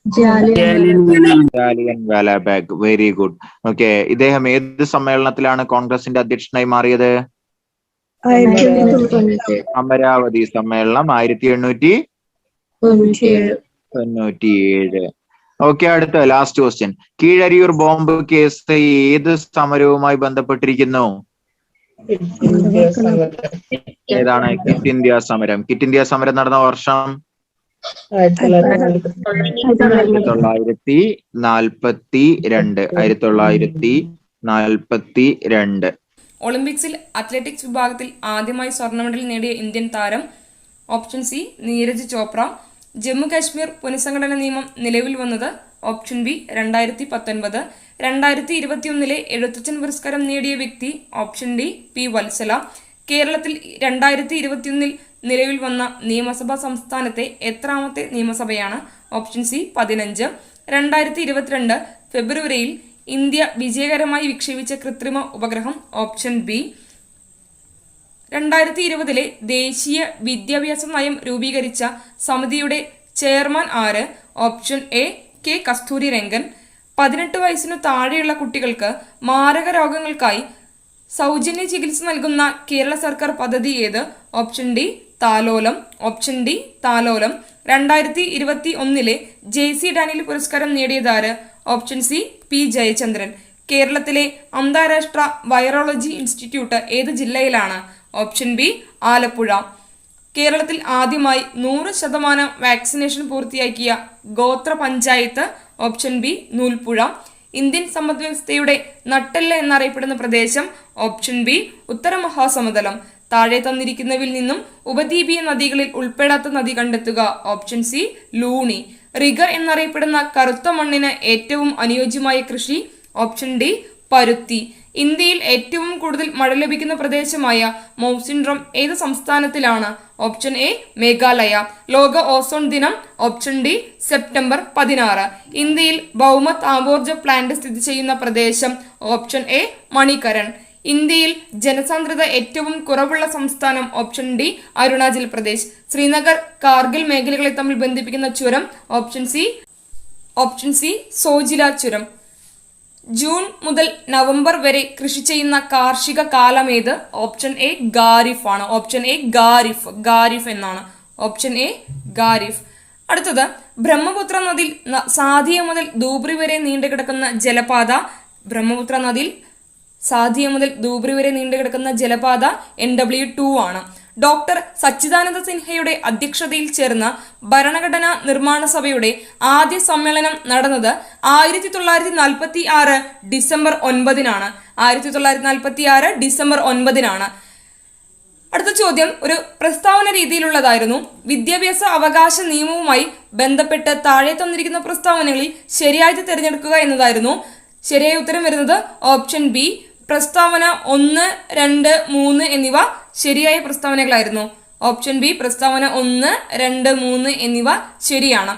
Jallian Wala Bagh. Very good. Okay. ഇദ്ദേഹം ഏത് സമ്മേളനത്തിലാണ് കോൺഗ്രസിന്റെ അധ്യക്ഷനായി മാറിയത്? അമരാവതി സമ്മേളനം 1897. ഓക്കെ. അടുത്ത last question. Keezhariyur bomb case ഏത് സമരവുമായി ബന്ധപ്പെട്ടിരിക്കുന്നു? ഏതാണ്? ക്വിറ്റ് ഇന്ത്യ സമരം. ക്വിറ്റ് ഇന്ത്യ സമരം നടന്ന വർഷം 1942. ഒളിമ്പിക്സിൽ അത്ലറ്റിക്സ് വിഭാഗത്തിൽ ആദ്യമായി സ്വർണ്ണ മെഡൽ നേടിയ ഇന്ത്യൻ താരം? Option C Neeraj Chopra. ജമ്മു കാശ്മീർ പുനഃസംഘടന നിയമം നിലവിൽ വന്നത്? Option B 2019. 2021 എഴുത്തച്ഛൻ പുരസ്കാരം നേടിയ വ്യക്തി? Option D P Valsala. കേരളത്തിൽ 2021 നിലവിൽ വന്ന നിയമസഭാ സംസ്ഥാനത്തെ എത്രാമത്തെ നിയമസഭയാണ്? Option C 15. 2022 ഫെബ്രുവരിയിൽ ഇന്ത്യ വിജയകരമായി വിക്ഷേപിച്ച കൃത്രിമ ഉപഗ്രഹം? Option B. 2020 ദേശീയ വിദ്യാഭ്യാസ നയം രൂപീകരിച്ച സമിതിയുടെ ചെയർമാൻ ആര്? Option A K Kasturi Rangan. 18 വയസ്സിനു താഴെയുള്ള കുട്ടികൾക്ക് മാരക രോഗങ്ങൾക്കായി സൗജന്യ ചികിത്സ നൽകുന്ന കേരള സർക്കാർ പദ്ധതി ഏത്? ഓപ്ഷൻ ഡി താലോലം. 2021 JC ഡാനിയൽ പുരസ്കാരം നേടിയതാര്? Option C P Jayachandran. കേരളത്തിലെ അന്താരാഷ്ട്ര വൈറോളജി ഇൻസ്റ്റിറ്റ്യൂട്ട് ഏത് ജില്ലയിലാണ്? Option B Alappuzha. കേരളത്തിൽ ആദ്യമായി 100% വാക്സിനേഷൻ പൂർത്തിയാക്കിയ ഗോത്ര panchayat? Option B Noolpuzha. Indian സമ്പദ് വ്യവസ്ഥയുടെ നട്ടെല്ല് എന്നറിയപ്പെടുന്ന പ്രദേശം? ഓപ്ഷൻ ബി ഉത്തര മഹാസമതലം. താഴെ തന്നിരിക്കുന്നവയിൽ നിന്നും ഉപദ്വീപീയ നദികളിൽ ഉൾപ്പെടാത്ത നദി കണ്ടെത്തുക. Option C Luni. റിഗർ എന്നറിയപ്പെടുന്ന കറുത്ത മണ്ണിന് ഏറ്റവും അനുയോജ്യമായ കൃഷി? ഓപ്ഷൻ ഡി പരുത്തി. ഇന്ത്യയിൽ ഏറ്റവും കൂടുതൽ മഴ ലഭിക്കുന്ന പ്രദേശമായ മൗസിൻഡ്രം ഏത് സംസ്ഥാനത്തിലാണ്? Option A Meghalaya. ലോക ഓസോൺ ദിനം? Option D September 16. ഇന്ത്യയിൽ ഭൗമ താപോർജ്ജ പ്ലാന്റ് സ്ഥിതി ചെയ്യുന്ന പ്രദേശം? Option A Manikaran. ഇന്ത്യയിൽ ജനസാന്ദ്രത ഏറ്റവും കുറവുള്ള സംസ്ഥാനം? Option D Arunachal Pradesh. ശ്രീനഗർ കാർഗിൽ മേഖലകളെ തമ്മിൽ ബന്ധിപ്പിക്കുന്ന ചുരം? ഓപ്ഷൻ സി സോജില ചുരം. ജൂൺ മുതൽ നവംബർ വരെ കൃഷി ചെയ്യുന്ന കാർഷിക കാലമേത്? ഓപ്ഷൻ എ ഖാരിഫ് ആണ്. ഓപ്ഷൻ എ ഖാരിഫ് എന്നാണ്. Option A kharif. അടുത്തത് ബ്രഹ്മപുത്ര നദിയിൽ സാധിയ മുതൽ ധൂബ്രി വരെ നീണ്ടുകിടക്കുന്ന ജലപാത? ബ്രഹ്മപുത്ര നദിയിൽ സാധിയ മുതൽ ധൂബ്രി വരെ നീണ്ടുകിടക്കുന്ന ജലപാത NW2 ആണ്. ഡോക്ടർ സച്ചിദാനന്ദ സിൻഹയുടെ അധ്യക്ഷതയിൽ ചേർന്ന ഭരണഘടനാ നിർമ്മാണ സഭയുടെ ആദ്യ സമ്മേളനം നടന്നത് 1946 ഡിസംബർ 9-നാണ്. 1946 ഡിസംബർ 9-നാണ്. അടുത്ത ചോദ്യം ഒരു പ്രസ്താവന രീതിയിലുള്ളതായിരുന്നു. വിദ്യാഭ്യാസ അവകാശ നിയമവുമായി ബന്ധപ്പെട്ട് താഴെ തന്നിരിക്കുന്ന പ്രസ്താവനകളിൽ ശരിയായത് തിരഞ്ഞെടുക്കുക എന്നതായിരുന്നു. ശരിയായ ഉത്തരം വരുന്നത് ഓപ്ഷൻ ബി. പ്രസ്താവന 1, 2, 3 എന്നിവ ശരിയായ പ്രസ്താവനകളായിരുന്നു. ഓപ്ഷൻ ബി പ്രസ്താവന 1, 2, 3 എന്നിവ ശരിയാണ്.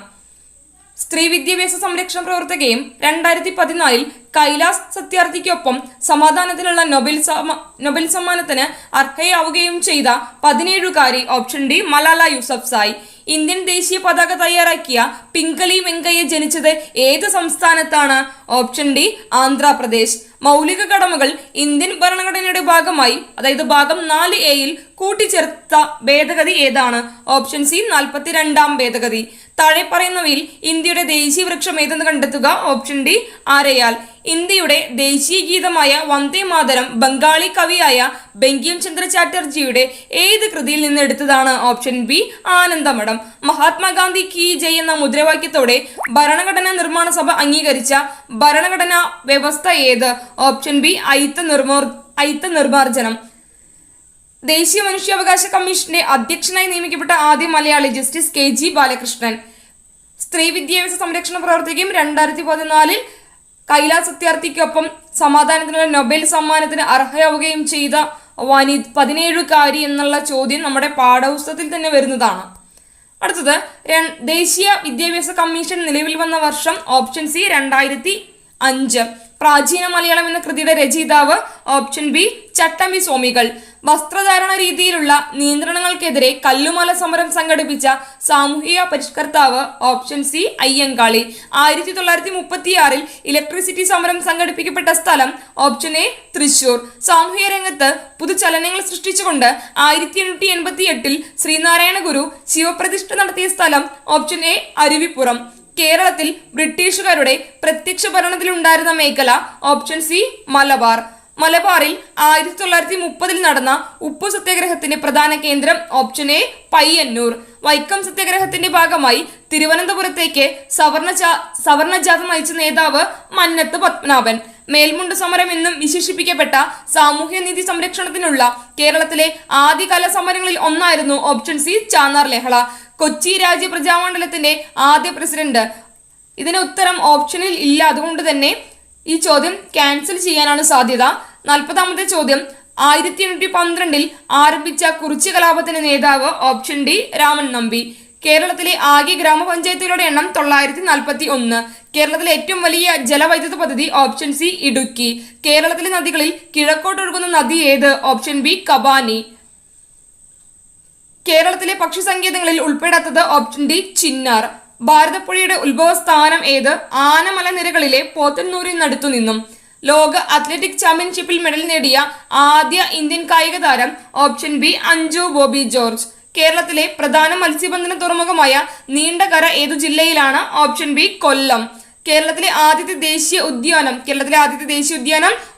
സ്ത്രീ വിദ്യാഭ്യാസ സംരക്ഷണ പ്രവർത്തകയും 2014 കൈലാസ് സത്യാർത്ഥിക്കൊപ്പം സമാധാനത്തിനുള്ള നൊബേൽ സമ്മാനത്തിന് അർഹയാവുകയും ചെയ്ത 17കാരി option D Malala Yousafzai. Indian ദേശീയ പതാക തയ്യാറാക്കിയ പിംഗലി വെങ്കയ്യ ജനിച്ചത് ഏത് സംസ്ഥാനത്താണ്? Option D Andhra Pradesh. മൗലിക കടമകൾ ഇന്ത്യൻ ഭരണഘടനയുടെ ഭാഗമായി, അതായത് ഭാഗം 4A കൂട്ടിച്ചേർത്ത ഭേദഗതി ഏതാണ്? ഓപ്ഷൻ സി 42ാം ഭേദഗതി. താഴെ പറയുന്നവയിൽ ഇന്ത്യയുടെ ദേശീയ വൃക്ഷം ഏതെന്ന് കണ്ടെത്തുക. ഓപ്ഷൻ ഡി ആരയാൽ. ഇന്ത്യയുടെ ദേശീയ ഗീതമായ വന്ദേ മാതരം ബംഗാളി കവിയായ ബങ്കിം ചന്ദ്ര ചാറ്റർജിയുടെ ഏത് കൃതിയിൽ നിന്ന് എടുത്തതാണ്? Option B Anandamath. മഹാത്മാഗാന്ധി കി ജയ് എന്ന മുദ്രാവാക്യത്തോടെ ഭരണഘടനാ നിർമ്മാണ സഭ അംഗീകരിച്ച ഭരണഘടനാ വ്യവസ്ഥ ഏത്? ഓപ്ഷൻ ബി അയിത്ത നിർമാർജനം. ദേശീയ മനുഷ്യാവകാശ കമ്മീഷന്റെ അധ്യക്ഷനായി നിയമിക്കപ്പെട്ട ആദ്യ മലയാളി ജസ്റ്റിസ് KG ബാലകൃഷ്ണൻ. സ്ത്രീ വിദ്യാഭ്യാസ സംരക്ഷണ പ്രവർത്തകയും 2014 കൈലാസ് സത്യാർത്ഥിക്കൊപ്പം സമാധാനത്തിനുള്ള നൊബേൽ സമ്മാനത്തിന് അർഹയാവുകയും ചെയ്ത 17കാരി എന്നുള്ള ചോദ്യം നമ്മുടെ പാഠപുസ്തകത്തിൽ തന്നെ വരുന്നതാണ്. അടുത്തത്, ദേശീയ വിദ്യാഭ്യാസ കമ്മീഷൻ നിലവിൽ വന്ന വർഷം? Option C 2005. പ്രാചീന മലയാളം എന്ന കൃതിയുടെ രചയിതാവ്? ഓപ്ഷൻ ബി ചട്ടമ്പി സ്വാമികൾ. വസ്ത്രധാരണ രീതിയിലുള്ള നിയന്ത്രണങ്ങൾക്കെതിരെ കല്ലുമാല സമരം സംഘടിപ്പിച്ച സാമൂഹിക പരിഷ്കർത്താവ്? Option C Ayyankali. 1936 ഇലക്ട്രിസിറ്റി സമരം സംഘടിപ്പിക്കപ്പെട്ട സ്ഥലം? Option A Thrissur. സാമൂഹിക രംഗത്ത് പുതുചലനങ്ങൾ സൃഷ്ടിച്ചുകൊണ്ട് 1888 ശ്രീനാരായണ ഗുരു ശിവപ്രതിഷ്ഠ നടത്തിയ സ്ഥലം? Option A Aruvippuram. കേരളത്തിൽ ബ്രിട്ടീഷുകാരുടെ പ്രത്യക്ഷ ഭരണത്തിലുണ്ടായിരുന്ന മേഖല? Option C Malabar. മലബാറിൽ 1930 നടന്ന ഉപ്പു സത്യാഗ്രഹത്തിന്റെ പ്രധാന കേന്ദ്രം? Option A Payyanur. വൈക്കം സത്യാഗ്രഹത്തിന്റെ ഭാഗമായി തിരുവനന്തപുരത്തേക്ക് സവർണജാഥ നയിച്ച നേതാവ്? മന്നത്ത് പത്മനാഭൻ. മേൽമുണ്ട് സമരം എന്നും വിശേഷിപ്പിക്കപ്പെട്ട സാമൂഹ്യനീതി സംരക്ഷണത്തിനുള്ള കേരളത്തിലെ ആദ്യകാല സമരങ്ങളിൽ ഒന്നായിരുന്നു? ഓപ്ഷൻ സി ചാന്നാർ ലഹള. കൊച്ചി രാജ്യ പ്രജാമണ്ഡലത്തിന്റെ ആദ്യ പ്രസിഡന്റ്? ഇതിന് ഉത്തരം ഓപ്ഷനിൽ ഇല്ല, അതുകൊണ്ട് തന്നെ ഈ ചോദ്യം ക്യാൻസൽ ചെയ്യാനാണ് സാധ്യത. 40ാമത്തെ ചോദ്യം, 1812 ആരംഭിച്ച കുറിച്യ കലാപത്തിന്റെ നേതാവ്? Option D Raman Nambi. കേരളത്തിലെ ആകെ ഗ്രാമപഞ്ചായത്തുകളുടെ എണ്ണം 941. കേരളത്തിലെ ഏറ്റവും വലിയ ജലവൈദ്യുത പദ്ധതി? Option C Idukki. കേരളത്തിലെ നദികളിൽ കിഴക്കോട്ടൊഴുകുന്ന നദി ഏത്? Option B Kabani. കേരളത്തിലെ പക്ഷി സങ്കേതങ്ങളിൽ ഉൾപ്പെടാത്തത്? Option D Chinnar. ഭാരതപ്പുഴയുടെ ഉത്ഭവസ്ഥാനം ഏത്? ആനമല നിരകളിലെ പോത്തന്നൂരിനടുത്തു നിന്നും. ലോക അത്ലറ്റിക് ചാമ്പ്യൻഷിപ്പിൽ മെഡൽ നേടിയ ആദ്യ ഇന്ത്യൻ കായിക താരം? Option B Anju Bobby George. കേരളത്തിലെ പ്രധാന മത്സ്യബന്ധന തുറമുഖമായ നീണ്ടകര ഏതു ജില്ലയിലാണ്? ഓപ്ഷൻ ബി കൊല്ലം. കേരളത്തിലെ ആദ്യത്തെ ദേശീയ ഉദ്യാനം?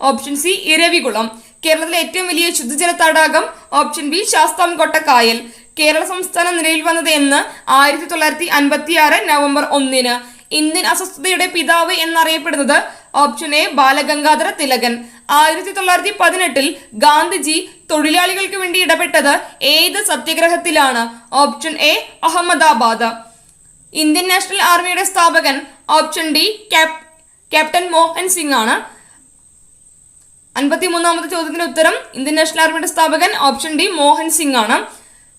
Option C Eravikulam. കേരളത്തിലെ ഏറ്റവും വലിയ ശുദ്ധജല തടാകം? ഓപ്ഷൻ ബി ശാസ്താംകോട്ട കായൽ. കേരള സംസ്ഥാനം നിലവിൽ വന്നത് എന്ന്? 1956 നവംബർ 1. ഇന്ത്യൻ അസ്വസ്ഥതയുടെ പിതാവ് എന്നറിയപ്പെടുന്നത്? Option A Balagangadhara Tilakan. 1918 ഗാന്ധിജി തൊഴിലാളികൾക്ക് വേണ്ടി ഇടപെട്ടത് ഏത് സത്യാഗ്രഹത്തിലാണ്? Option A Ahmedabad. Indian national army സ്ഥാപകൻ? Option D captain Mohan Singh ആണ്. 53ാമത്തെ ചോദ്യത്തിന് ഉത്തരം ഇന്ത്യൻ നാഷണൽ ആർമിയുടെ സ്ഥാപകൻ? ഓപ്ഷൻ ഡി മോഹൻ സിംഗ് ആണ്.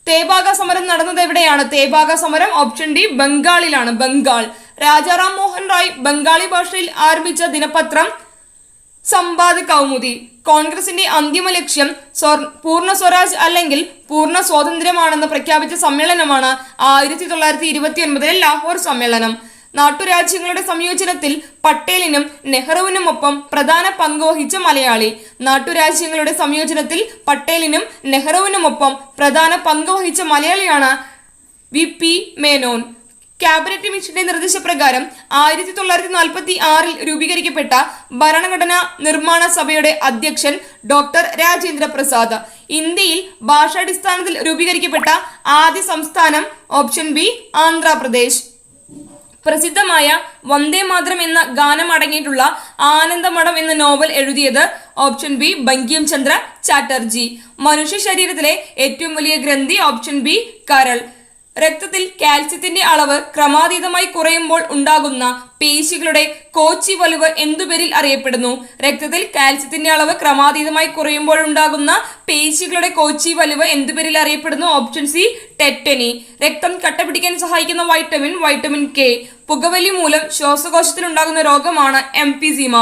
തേബാഗ സമരം നടന്നത് എവിടെയാണ്? തേബാഗ സമരം? ഓപ്ഷൻ ഡി ബംഗാളിലാണ്, ബംഗാൾ. രാജാറാം മോഹൻ റായ് ബംഗാളി ഭാഷയിൽ ആരംഭിച്ച ദിനപത്രം? സമ്പാദ് കൗമുദി. കോൺഗ്രസിന്റെ അന്തിമ ലക്ഷ്യം പൂർണ്ണ സ്വരാജ് അല്ലെങ്കിൽ പൂർണ്ണ സ്വാതന്ത്ര്യമാണെന്ന് പ്രഖ്യാപിച്ച സമ്മേളനമാണ് 1929 ലാഹോർ സമ്മേളനം. നാട്ടുരാജ്യങ്ങളുടെ സംയോജനത്തിൽ പട്ടേലിനും നെഹ്റുവിനുമൊപ്പം പ്രധാന പങ്കുവഹിച്ച മലയാളി? നാട്ടുരാജ്യങ്ങളുടെ സംയോജനത്തിൽ പട്ടേലിനും നെഹ്റുവിനുമൊപ്പം പ്രധാന പങ്കുവഹിച്ച മലയാളിയാണ് VP മേനോൻ. ക്യാബിനറ്റ് മിഷന്റെ നിർദ്ദേശപ്രകാരം 1946 രൂപീകരിക്കപ്പെട്ട ഭരണഘടനാ നിർമ്മാണ സഭയുടെ അധ്യക്ഷൻ ഡോക്ടർ രാജേന്ദ്ര പ്രസാദ്. ഇന്ത്യയിൽ ഭാഷാടിസ്ഥാനത്തിൽ രൂപീകരിക്കപ്പെട്ട ആദ്യ സംസ്ഥാനം? Option B Andhra Pradesh. പ്രസിദ്ധമായ വന്ദേ മാതരം എന്ന ഗാനം അടങ്ങിയിട്ടുള്ള ആനന്ദമഠം എന്ന നോവൽ എഴുതിയത്? Option B Bankim Chandra Chatterjee. മനുഷ്യ ശരീരത്തിലെ ഏറ്റവും വലിയ ഗ്രന്ഥി? ഓപ്ഷൻ ബി കരൾ. രക്തത്തിൽ കാൽസ്യത്തിന്റെ അളവ് ക്രമാതീതമായി കുറയുമ്പോൾ ഉണ്ടാകുന്ന പേശികളുടെ കോച്ചി വലിവ് എന്തുപേരിൽ അറിയപ്പെടുന്നു? രക്തത്തിൽ കാൽസ്യത്തിന്റെ അളവ് ക്രമാതീതമായി കുറയുമ്പോൾ ഉണ്ടാകുന്ന പേശികളുടെ കോച്ചി വലിവ് എന്തുപേരിൽ അറിയപ്പെടുന്നു? Option C tetany. രക്തം കട്ടപിടിക്കാൻ സഹായിക്കുന്ന വൈറ്റമിൻ കെ. പുകവലി മൂലം ശ്വാസകോശത്തിൽ ഉണ്ടാകുന്ന രോഗമാണ് എംഫിസീമ.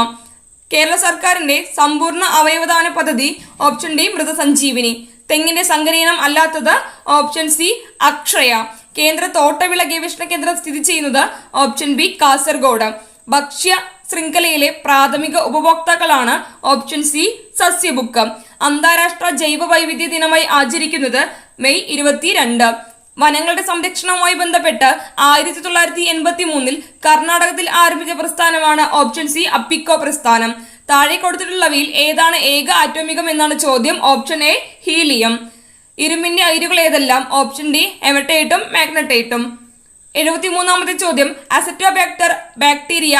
കേരള സർക്കാരിന്റെ സമ്പൂർണ്ണ അവയവദാന പദ്ധതി ഓപ്ഷൻ ഡി മൃതസഞ്ജീവിനി. തെങ്ങിന്റെ സങ്കരയിനം അല്ലാത്തത് ഓപ്ഷൻ സി അക്ഷയ. കേന്ദ്ര തോട്ടവിള ഗവേഷണ കേന്ദ്രം സ്ഥിതി ചെയ്യുന്നത് ഓപ്ഷൻ ബി കാസർഗോഡ്. ഭക്ഷ്യ ശൃംഖലയിലെ പ്രാഥമിക ഉപഭോക്താക്കളാണ് ഓപ്ഷൻ സി സസ്യബുക്ക്. അന്താരാഷ്ട്ര ജൈവ വൈവിധ്യ ദിനമായി ആചരിക്കുന്നത് മെയ് 22. വനങ്ങളുടെ സംരക്ഷണവുമായി ബന്ധപ്പെട്ട് 1983 കർണാടകത്തിൽ ആരംഭിച്ച പ്രസ്ഥാനമാണ് ഓപ്ഷൻ സി അപ്പിക്കോ പ്രസ്ഥാനം. താഴെ കൊടുത്തിട്ടുള്ളവയിൽ ഏതാണ് ഏക ആറ്റോമികം എന്നാണ് ചോദ്യം. Option A helium. ഇരുമ്പിന്റെ അയിരുകൾ ഏതെല്ലാം? Option D ഹെമറ്റൈറ്റും മാഗ്നറ്റൈറ്റും. 73ാമത്തെ ചോദ്യം, അസറ്റോബാക്ടർ ബാക്ടീരിയ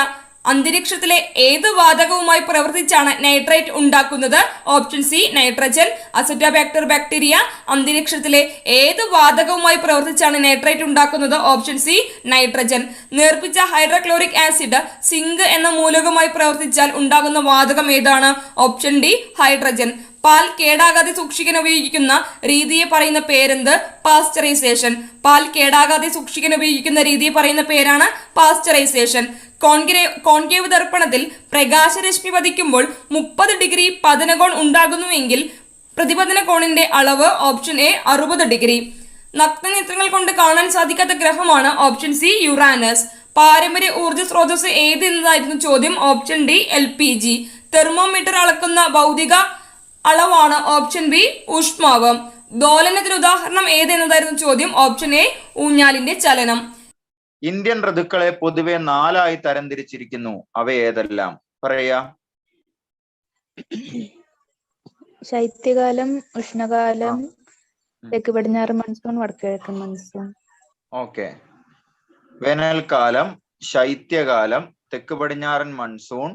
അന്തരീക്ഷത്തിലെ ഏത് വാതകവുമായി പ്രവർത്തിച്ചാണ് നൈട്രേറ്റ് ഉണ്ടാക്കുന്നത്? Option C nitrogen. Azotobacter bacteria അന്തരീക്ഷത്തിലെ ഏത് വാതകവുമായി പ്രവർത്തിച്ചാണ് നൈട്രേറ്റ് ഉണ്ടാക്കുന്നത്? Option C nitrogen. നേർപ്പിച്ച ഹൈഡ്രോക്ലോറിക് ആസിഡ് സിങ്ക് എന്ന മൂലകവുമായി പ്രവർത്തിച്ചാൽ ഉണ്ടാകുന്ന വാതകം ഏതാണ്? Option D hydrogen. പാൽ കേടാകാതെ സൂക്ഷിക്കാൻ ഉപയോഗിക്കുന്ന രീതിയെ പറയുന്ന പേരെന്ത്? പാസ്ചറൈസേഷൻ. പാൽ കേടാകാതെ സൂക്ഷിക്കാൻ ഉപയോഗിക്കുന്ന രീതിയെ പറയുന്ന പേരാണ് പാസ്ചറൈസേഷൻ. കോൺകേവ് ദർപ്പണത്തിൽ പ്രകാശരശ്മി പതിക്കുമ്പോൾ 30 ഡിഗ്രി പതനകോൺ ഉണ്ടാകുന്നുവെങ്കിൽ പ്രതിപതന കോണിന്റെ അളവ് ഓപ്ഷൻ എ 60 ഡിഗ്രി. നഗ്നനേത്രങ്ങൾ കൊണ്ട് കാണാൻ സാധിക്കാത്ത ഗ്രഹമാണ് ഓപ്ഷൻ സി യുറാനസ്. പാരമ്പര്യ ഊർജ്ജ സ്രോതസ് ഏത് എന്നതായിരുന്നു ചോദ്യം. Option D LPG. തെർമോമീറ്റർ അളക്കുന്ന ഭൗതിക അളവാണ് ഓപ്ഷൻ ബി ഊഷ്മാവ്. ദോലനത്തിന് ഉദാഹരണം ഏതെന്നതായിരുന്നു ചോദ്യം. ഓപ്ഷൻ എ ഊഞ്ഞാലിന്റെ ചലനം. ഇന്ത്യൻ ഋതുക്കളെ പൊതുവെ 4ആയി തരംതിരിച്ചിരിക്കുന്നു. അവ ഏതെല്ലാം? പറയാ. ശൈത്യകാലം, ഉഷ്ണകാലം, തെക്ക് പടിഞ്ഞാറ് മൺസൂൺ, വടക്കുകിഴക്കൻ മൺസൂൺ. ഓക്കെ. വേനൽക്കാലം, ശൈത്യകാലം, തെക്ക് പടിഞ്ഞാറൻ മൺസൂൺ,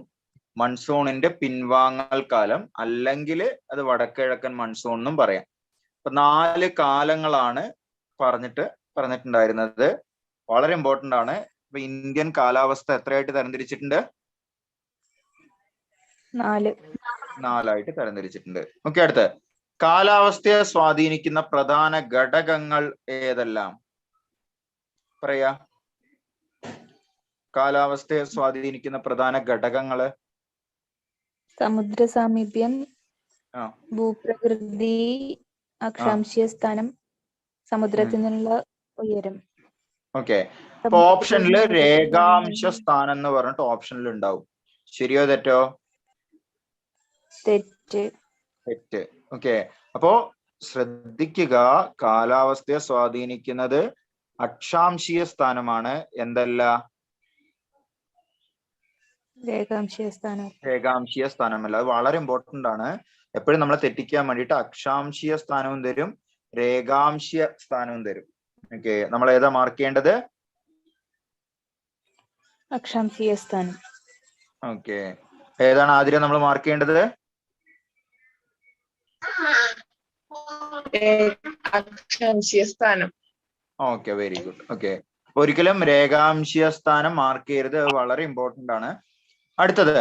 മൺസൂണിന്റെ പിൻവാങ്ങൽ കാലം, അല്ലെങ്കിൽ അത് വടക്കിഴക്കൻ മൺസൂൺ എന്നും പറയാം. അപ്പൊ 4 കാലങ്ങളാണ് പറഞ്ഞിട്ടുണ്ടായിരുന്നത്. വളരെ ഇമ്പോർട്ടന്റ് ആണ്. ഇപ്പൊ ഇന്ത്യൻ കാലാവസ്ഥ എത്രയായിട്ട് തരംതിരിച്ചിട്ടുണ്ട്? 4ആയിട്ട് തരംതിരിച്ചിട്ടുണ്ട്. ഓക്കെ. അടുത്ത്, കാലാവസ്ഥയെ സ്വാധീനിക്കുന്ന പ്രധാന ഘടകങ്ങൾ ഏതെല്ലാം? പറയാ. കാലാവസ്ഥയെ സ്വാധീനിക്കുന്ന പ്രധാന ഘടകങ്ങള്: സമുദ്ര സാമീപ്യം, ഭൂപ്രകൃതി, അക്ഷാംശീയ സ്ഥാനം, സമുദ്രത്തിൽ നിന്നുള്ള ഉയരം. ഓക്കെ. അപ്പൊ ഓപ്ഷനില് രേഖാംശ സ്ഥാനം എന്ന് പറഞ്ഞിട്ട് ഓപ്ഷനിൽ ഉണ്ടാവും. ശരിയോ തെറ്റോ? തെറ്റ്. ഓക്കെ. അപ്പോ ശ്രദ്ധിക്കുക, കാലാവസ്ഥയെ സ്വാധീനിക്കുന്നത് അക്ഷാംശീയ സ്ഥാനമാണ്. എന്തല്ല? രേഖാംശീയ സ്ഥാനമല്ല. അത് വളരെ ഇമ്പോർട്ടന്റ് ആണ്. എപ്പോഴും നമ്മളെ തെറ്റിക്കാൻ വേണ്ടിയിട്ട് അക്ഷാംശീയ സ്ഥാനവും തരും, രേഖാംശീയ സ്ഥാനവും തരും. ഓക്കെ. നമ്മൾ ഏതാ മാർക്ക് ചെയ്യേണ്ടത്? അക്ഷാംശീയ സ്ഥാനം. ഓക്കെ. ഏതാണ് ആദ്യം നമ്മൾ മാർക്ക് ചെയ്യേണ്ടത്? അക്ഷാംശീയ സ്ഥാനം. Okay, very good. ഓക്കെ. ഒരിക്കലും രേഖാംശീയ സ്ഥാനം മാർക്ക് ചെയ്യരുത്. വളരെ ഇമ്പോർട്ടന്റ് ആണ്. അടുത്തത്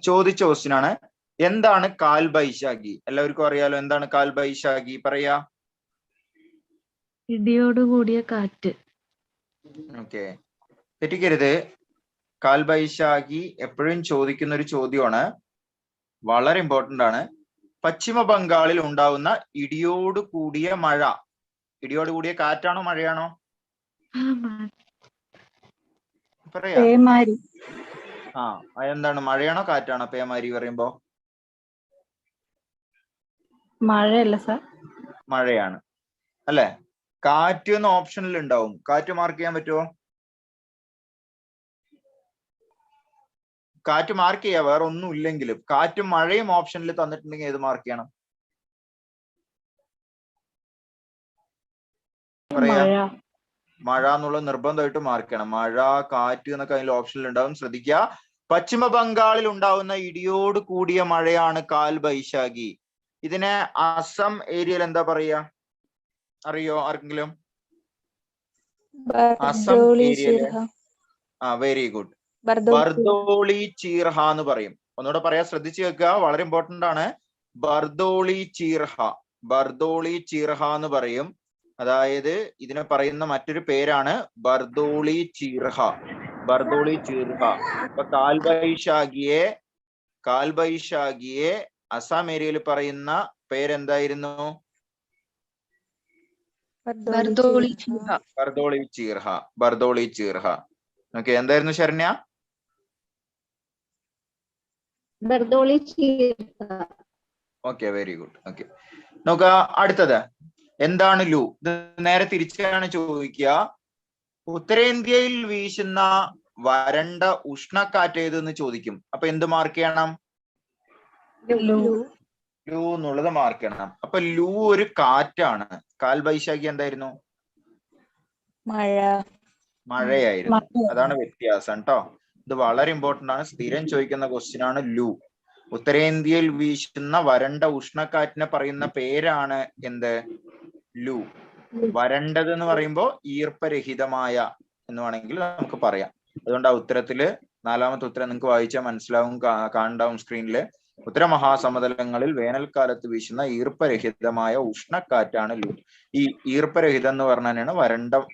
ചോദിച്ച ക്വസ്റ്റ്യൻ ആണ്. എന്താണ് കാൽബൈശാഖി? എല്ലാവർക്കും അറിയാലോ. എന്താണ് കാൽബൈശാഖി? പറയാ. ഇടിയോടുകൂടിയ കാറ്റ്. ഓക്കെ. തെറ്റിക്കരുത്. കാൽബൈശാഖി എപ്പോഴും ചോദിക്കുന്ന ഒരു ചോദ്യമാണ്. വളരെ ഇമ്പോർട്ടന്റ് ആണ്. പശ്ചിമ ബംഗാളിൽ ഉണ്ടാവുന്ന ഇടിയോട് കൂടിയ മഴ. ഇടിയോട് കൂടിയ കാറ്റാണോ മഴയാണോ? പറയാ. അതെന്താണ്? മഴയാണോ കാറ്റാണോ പേമാരി പറയുമ്പോ? മഴയല്ല സാർ, മഴയാണ് അല്ലെ? കാറ്റ് എന്ന ഓപ്ഷനിൽ ഉണ്ടാവും. കാറ്റ് മാർക്ക് ചെയ്യാൻ പറ്റുമോ? കാറ്റ് മാർക്ക് ചെയ്യാം, വേറെ ഒന്നും ഇല്ലെങ്കിലും. കാറ്റും മഴയും ഓപ്ഷനിൽ തന്നിട്ടുണ്ടെങ്കിൽ ഏത് മാർക്ക് ചെയ്യണം? പറയാ. മഴ എന്നുള്ള നിർബന്ധമായിട്ട് മാർക്ക് ചെയ്യണം. മഴ, കാറ്റ് എന്നൊക്കെ അതിൽ ഓപ്ഷനിൽ ഉണ്ടാവും. ശ്രദ്ധിക്കുക. പശ്ചിമ ബംഗാളിൽ ഉണ്ടാവുന്ന ഇടിയോട് കൂടിയ മഴയാണ് കാൽ ബൈശാഖി. ഇതിനെ അസം ഏരിയയിൽ എന്താ പറയാ? അറിയോ ആർക്കെങ്കിലും? അസം ബർദോളി ഏരിയയില് ചിർഹ. Very good. ബർദോളി ബർദോളി ചീർഹ എന്ന് പറയും. ഒന്നുകൂടെ പറയാ, ശ്രദ്ധിച്ചു വെക്കുക, വളരെ ഇമ്പോർട്ടന്റ് ആണ്. ബർദോളി ചീർഹ, ബർദോളി ചീർഹ എന്ന് പറയും. അതായത് ഇതിനെ പറയുന്ന മറ്റൊരു പേരാണ് ബർദോളി ചീർഹ, ബർദോളി ചീർഹ. ഇപ്പൊ കാൽബൈശാഖിയെ അസാം ഏരിയയിൽ പറയുന്ന പേരെന്തായിരുന്നു? ബർദോളി ചിർഹ. ബർദോളി ചീർഹ, ബർദോളി ചീർഹ. ഓക്കെ, എന്തായിരുന്നു Saranya? Bardoli Chirha. Okay, very good. Okay, നോക്ക അടുത്തത് എന്താണ് ലൂ? ഇത് നേരെ തിരിച്ചാണ് ചോദിക്കുക. ഉത്തരേന്ത്യയിൽ വീശുന്ന വരണ്ട ഉഷ്ണക്കാറ്റ് ഏതെന്ന് ചോദിക്കും. അപ്പൊ എന്ത് മാർക്ക് ചെയ്യണം? ലൂ എന്നുള്ളത് മാർക്ക് ചെയ്യണം. അപ്പൊ ലൂ ഒരു കാറ്റാണ്. കാൽബൈശാഖി എന്തായിരുന്നു? മഴയായിരുന്നു. അതാണ് വ്യത്യാസം കേട്ടോ. ഇത് വളരെ ഇമ്പോർട്ടന്റ് ആണ്, സ്ഥിരം ചോദിക്കുന്ന ക്വസ്റ്റ്യൻ ആണ് ലൂ. ഉത്തരേന്ത്യയിൽ വീശുന്ന വരണ്ട ഉഷ്ണക്കാറ്റിനെ പറയുന്ന പേരാണ് എന്ത്? ലൂ. വരണ്ടത് എന്ന് പറയുമ്പോൾ ഈർപ്പരഹിതമായ എന്ന് വേണമെങ്കിൽ നമുക്ക് പറയാം. അതുകൊണ്ട് ആ ഉത്തരത്തില് നാലാമത്തെ ഉത്തരം നിങ്ങൾക്ക് വായിച്ചാൽ മനസ്സിലാവും, കാണണ്ടാവും സ്ക്രീനില്. ഉത്തര മഹാസമതലങ്ങളിൽ വേനൽക്കാലത്ത് വീശുന്ന ഈർപ്പരഹിതമായ ഉഷ്ണക്കാറ്റാണ് ലൂ. ഈ ഈർപ്പരഹിതം എന്ന് പറഞ്ഞാണ്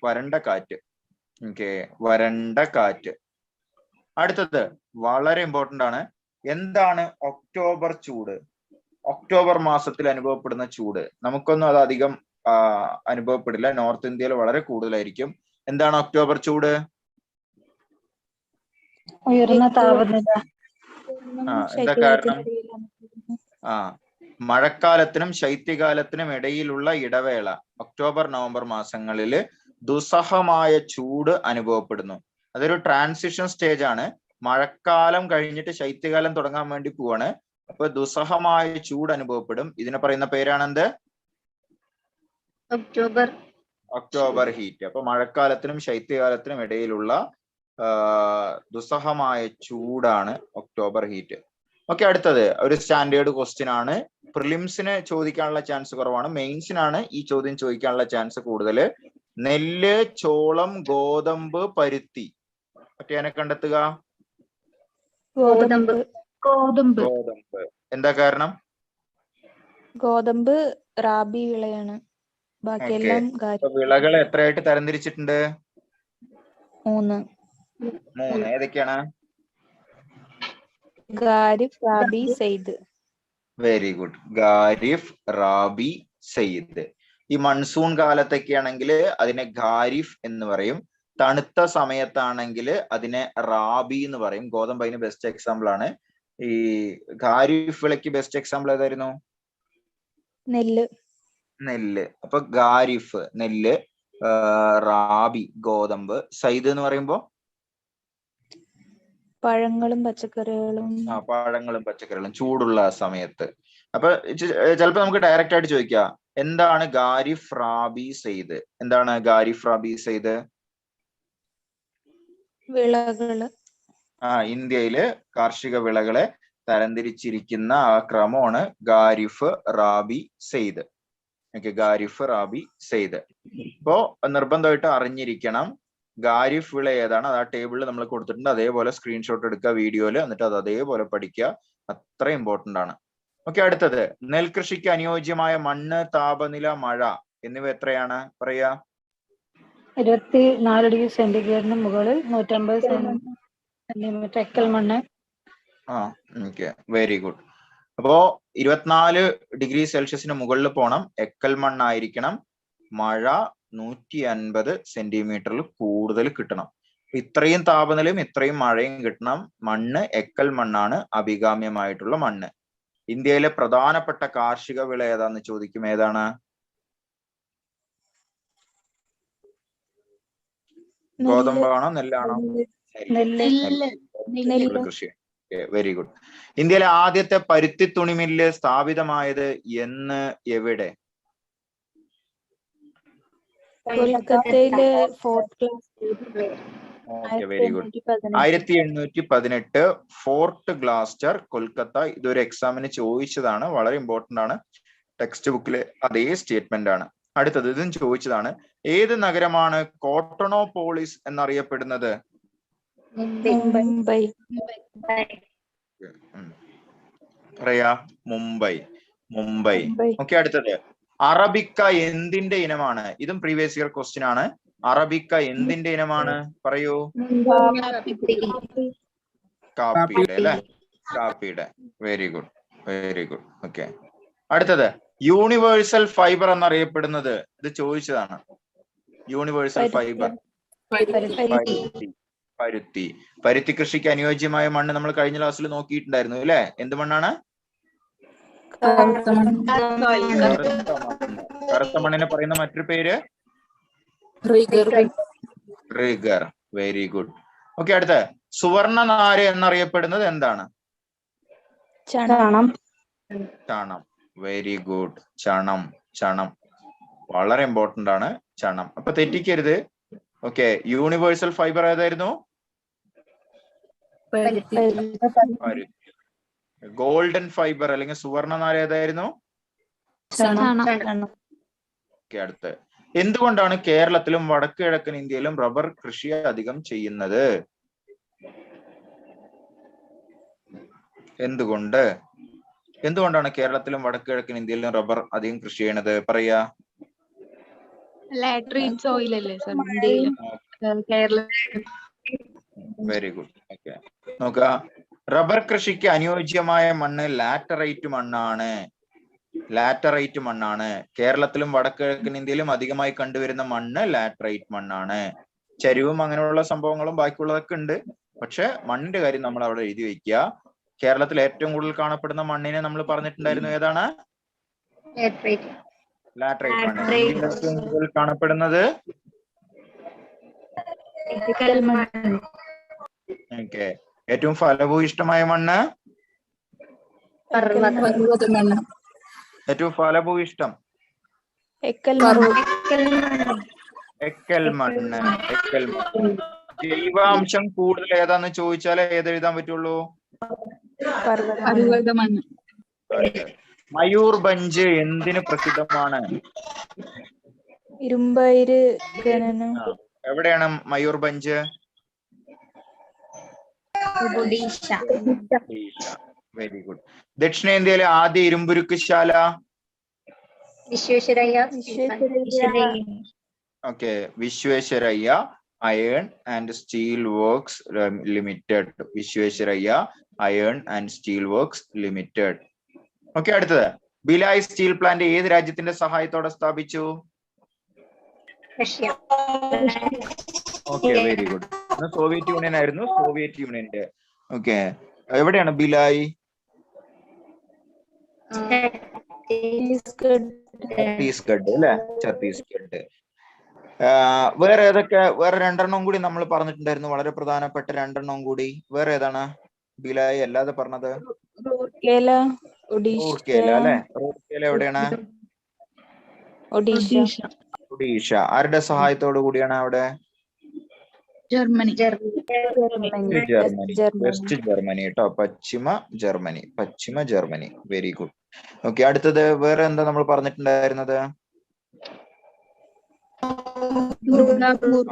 വരണ്ട കാറ്റ്. ഓക്കെ, വരണ്ട കാറ്റ്. അടുത്തത് വളരെ ഇമ്പോർട്ടന്റ് ആണ്. എന്താണ് ഒക്ടോബർ ചൂട്? ഒക്ടോബർ മാസത്തിൽ അനുഭവപ്പെടുന്ന ചൂട്. നമുക്കൊന്നും അത് അധികം അനുഭവപ്പെടില്ല, നോർത്ത് ഇന്ത്യയിൽ വളരെ കൂടുതലായിരിക്കും. എന്താണ് ഒക്ടോബർ ചൂട്? ഉയർന്ന താപനില. എന്താ കാരണം? മഴക്കാലത്തിനും ശൈത്യകാലത്തിനും ഇടയിലുള്ള ഇടവേള ഒക്ടോബർ നവംബർ മാസങ്ങളിൽ ദുസ്സഹമായ ചൂട് അനുഭവപ്പെടുന്നു. അതൊരു ട്രാൻസിഷൻ സ്റ്റേജ് ആണ്. മഴക്കാലം കഴിഞ്ഞിട്ട് ശൈത്യകാലം തുടങ്ങാൻ വേണ്ടി പോവാണ്. അപ്പൊ ദുസ്സഹമായ ചൂട് അനുഭവപ്പെടും. ഇതിനെ പറയുന്ന പേരാണെന്ത്? October heat. അപ്പൊ മഴക്കാലത്തിനും ശൈത്യകാലത്തിനും ഇടയിലുള്ള ദുസ്സഹമായ ചൂടാണ് ഒക്ടോബർ ഹീറ്റ്. ഓക്കെ, അടുത്തത് ഒരു സ്റ്റാൻഡേർഡ് ക്വസ്റ്റ്യൻ ആണ്. പ്രിലിംസിന് ചോദിക്കാനുള്ള ചാൻസ് കുറവാണ്, മെയിൻസിനാണ് ഈ ചോദ്യം ചോദിക്കാനുള്ള ചാൻസ് കൂടുതൽ. നെല്ല്, ചോളം, ഗോതമ്പ്, പരുത്തി. പറ്റിയാനെ കണ്ടെത്തുക. ഗോതമ്പ്. എന്താ കാരണം? ഗോതമ്പ് റാബി വിളയാണ്. ബാക്കിയെല്ലാം വിളകൾ എത്രയായിട്ട് തരംതിരിച്ചിട്ടുണ്ട്? 3. ഏതൊക്കെയാണ്? ഖാരിഫ്, റാബി, സെയ്ദ്. Very good. ഖാരിഫ്, റാബി, സെയ്ദ്. ഈ മൺസൂൺ കാലത്തൊക്കെ ആണെങ്കിൽ അതിനെ ഖാരിഫ് എന്ന് പറയും. തണുത്ത സമയത്താണെങ്കിൽ അതിനെ റാബി എന്ന് പറയും. ഗോതമ്പ് അതിന് ബെസ്റ്റ് എക്സാമ്പിൾ ആണ്. ഈ ഖാരിഫ് വിളയ്ക്ക് ബെസ്റ്റ് എക്സാമ്പിൾ ഏതായിരുന്നു? നെല്ല്. അപ്പൊ ഖാരിഫ് നെല്ല്, റാബി ഗോതമ്പ്, സൈദ് എന്ന് പറയുമ്പോ പഴങ്ങളും പച്ചക്കറികളും. പഴങ്ങളും പച്ചക്കറികളും ചൂടുള്ള സമയത്ത്. അപ്പൊ ചിലപ്പോ നമുക്ക് ഡയറക്റ്റ് ആയിട്ട് ചോദിക്കാം, എന്താണ് ഖാരിഫ്, റാബി, സെയ്ദ്? എന്താണ് ഖാരിഫ്, റാബി, സെയ്ദ്? വിളകള്. ഇന്ത്യയില് കാർഷിക വിളകളെ തരംതിരിച്ചിരിക്കുന്ന ആ ക്രമമാണ് ഖാരിഫ്, റാബി, സെയ്ദ്. ഓക്കെ, ഖാരിഫ്, റാബി, സെയ്ദ്. ഇപ്പോ നിർബന്ധമായിട്ട് അറിഞ്ഞിരിക്കണം ഖാരിഫ് വിള ഏതാണ്. അത് ആ ടേബിളിൽ നമ്മൾ കൊടുത്തിട്ടുണ്ട്, അതേപോലെ സ്ക്രീൻഷോട്ട് എടുക്കുക വീഡിയോയില്, എന്നിട്ട് അത് അതേപോലെ പഠിക്കുക. അത്ര ഇമ്പോർട്ടന്റ് ആണ്. ഓക്കെ, അടുത്തത് നെൽകൃഷിക്ക് അനുയോജ്യമായ മണ്ണ്, താപനില, മഴ എന്നിവ എത്രയാണ് പറയാ? 24 ഡിഗ്രി സെന്റിഗ്രേഡിന് മുകളിൽ 150 സെന്റിമീറ്റർ എക്കൽ മണ്ണ്. Okay, very good. അപ്പോ 24 ഡിഗ്രി സെൽഷ്യസിന് മുകളിൽ പോണം, എക്കൽ മണ്ണായിരിക്കണം. മഴ 150 സെന്റിമീറ്ററിൽ കൂടുതൽ കിട്ടണം. ഇത്രയും താപനിലയും ഇത്രയും മഴയും കിട്ടണം. മണ്ണ് എക്കൽ മണ്ണാണ്, അഭികാമ്യമായിട്ടുള്ള മണ്ണ്. ഇന്ത്യയിലെ പ്രധാനപ്പെട്ട കാർഷിക വിള ഏതാന്ന് ചോദിക്കും. ഏതാണ്? ഗോതമ്പാണോ നെല്ലാണോ? കൃഷി. Very good. ഇന്ത്യയിലെ ആദ്യത്തെ പരുത്തി തുണി മില്ല് സ്ഥാപിതമായത് എന്ന്, എവിടെ? കൊൽക്കത്തയിലെ fort glass. Very good. 1818 fort Gloster, Kolkata. ഇതൊരു എക്സാമിന് ചോദിച്ചതാണ്, വളരെ ഇമ്പോർട്ടന്റ് ആണ്. ടെക്സ്റ്റ് ബുക്കിലെ അതേ സ്റ്റേറ്റ്മെന്റ് ആണ്. അടുത്തത് ഇതും ചോദിച്ചതാണ്. ഏത് നഗരമാണ് കോട്ടണോപോളിസ് എന്നറിയപ്പെടുന്നത്? മുംബൈ. പറയാ മുംബൈ. മുംബൈ. ഓക്കെ, അടുത്തത് അറബിക്ക എന്തിന്റെ ഇനമാണ്? ഇതും പ്രീവിയസ് ഇയർ ക്വസ്റ്റ്യൻ ആണ്. അറബിക്ക എന്തിന്റെ ഇനമാണ്? പറയൂ. കാപ്പിയുടെ അല്ലെ? കാപ്പിയുടെ. Very good, very good. Okay, അടുത്തത് യൂണിവേഴ്സൽ ഫൈബർ എന്നറിയപ്പെടുന്നത്, ഇത് ചോദിച്ചതാണ്. യൂണിവേഴ്സൽ ഫൈബർ പരുത്തി. പരുത്തി കൃഷിക്ക് അനുയോജ്യമായ മണ്ണ് നമ്മൾ കഴിഞ്ഞ ക്ലാസ്സിൽ നോക്കിയിട്ടുണ്ടായിരുന്നു അല്ലെ? എന്ത് മണ്ണാണ്? കറുത്ത മണ്ണിനെ പറയുന്ന മറ്റൊരു പേര് റിഗർ. Very good. ഓക്കെ, അടുത്ത സുവർണ നാര് എന്നറിയപ്പെടുന്നത് എന്താണ്? ചണം. ചണം. Very good. ചണം. ചണം വളരെ ഇമ്പോർട്ടന്റ് ആണ്. ചണം. അപ്പൊ തെറ്റിക്കരുത്. ഓക്കെ, യൂണിവേഴ്സൽ ഫൈബർ ഏതായിരുന്നു? ഗോൾഡൻ ഫൈബർ അല്ലെങ്കിൽ സുവർണ നാര് ഏതായിരുന്നു? ഓക്കെ, അടുത്ത് എന്തുകൊണ്ടാണ് കേരളത്തിലും വടക്ക് കിഴക്കൻ ഇന്ത്യയിലും റബ്ബർ കൃഷി അധികം ചെയ്യുന്നത്? എന്തുകൊണ്ടാണ് കേരളത്തിലും വടക്ക് കിഴക്കൻ ഇന്ത്യയിലും റബ്ബർ അധികം കൃഷി ചെയ്യണത്? പറയാ. ലാറ്ററൈറ്റ് സോയിൽ അല്ലേ സർ ഇന്ത്യയിലും കേരളത്തിലും? Very good. ഓക്കെ, നോക്ക, റബ്ബർ കൃഷിക്ക് അനുയോജ്യമായ മണ്ണ് ലാറ്ററൈറ്റ് മണ്ണാണ്. ലാറ്ററൈറ്റ് മണ്ണാണ്. കേരളത്തിലും വടക്ക് കിഴക്കൻ ഇന്ത്യയിലും അധികമായി കണ്ടുവരുന്ന മണ്ണ് ലാറ്ററൈറ്റ് മണ്ണാണ്. ചരിവും അങ്ങനെയുള്ള സംഭവങ്ങളും ബാക്കിയുള്ളതൊക്കെ ഉണ്ട്. പക്ഷെ മണ്ണിന്റെ കാര്യം നമ്മൾ അവിടെ എഴുതി വെക്കുക. കേരളത്തിൽ ഏറ്റവും കൂടുതൽ കാണപ്പെടുന്ന മണ്ണിനെ നമ്മൾ പറഞ്ഞിട്ടുണ്ടായിരുന്നു. ഏതാണ്? ലാറ്ററൈറ്റ് മണ്ണ്. ഏറ്റവും കൂടുതൽ കാണപ്പെടുന്നത് ഓക്കെ. ഏറ്റവും ഫലഭൂയിഷ്ടമായ മണ്ണ്? ഏറ്റവും ഫലഭൂയിഷ്ടം എക്കൽ മണ്ണ്. എക്കൽ മണ്ണ്. ജൈവാംശം കൂടുതൽ ഏതാന്ന് ചോദിച്ചാൽ ഏതെഴുതാൻ പറ്റുള്ളൂ? മയൂർഭഞ്ച് എന്തിന് പ്രസിദ്ധമാണ്? ഇരുമ്പയിര് ഖനനം. എവിടെയാണ് മയൂർഭഞ്ച്? Very good. ദക്ഷിണേന്ത്യയിലെ ആദ്യ ഇരുമ്പുരുക്ക് ശാല? Okay, Visvesvaraya iron and steel works limited. Visvesvaraya iron and steel works limited. Okay, അടുത്തത് ഭിലായ് സ്റ്റീൽ പ്ലാന്റ് ഏത് രാജ്യത്തിന്റെ സഹായത്തോടെ സ്ഥാപിച്ചു? Okay, very good. Soviet union ആയിരുന്നു. സോവിയറ്റ് യൂണിയന്റെ. ഓക്കെ, എവിടെയാണ് ഭിലായ്? ഛത്തീസ്ഗഡ് അല്ലെ? ഛത്തീസ്ഗഡ്. വേറെ ഏതൊക്കെ? വേറെ രണ്ടെണ്ണം കൂടി നമ്മൾ പറഞ്ഞിട്ടുണ്ടായിരുന്നു, വളരെ പ്രധാനപ്പെട്ട രണ്ടെണ്ണം കൂടി. വേറെ ഏതാണ് ഭിലായ് അല്ലാതെ പറഞ്ഞത്? റൂർക്കേല അല്ലെ? റൂർക്കേല എവിടെയാണ്? ഒഡീഷ. ആരുടെ സഹായത്തോടു കൂടിയാണ് അവിടെ? ജർമ്മനി. വെസ്റ്റ് ജർമ്മനി കേട്ടോ. പശ്ചിമ ജർമ്മനി. Very good. ഓക്കെ, അടുത്തത് വേറെ എന്താ നമ്മൾ പറഞ്ഞിട്ടുണ്ടായിരുന്നത്? ദുർഗാപൂർ.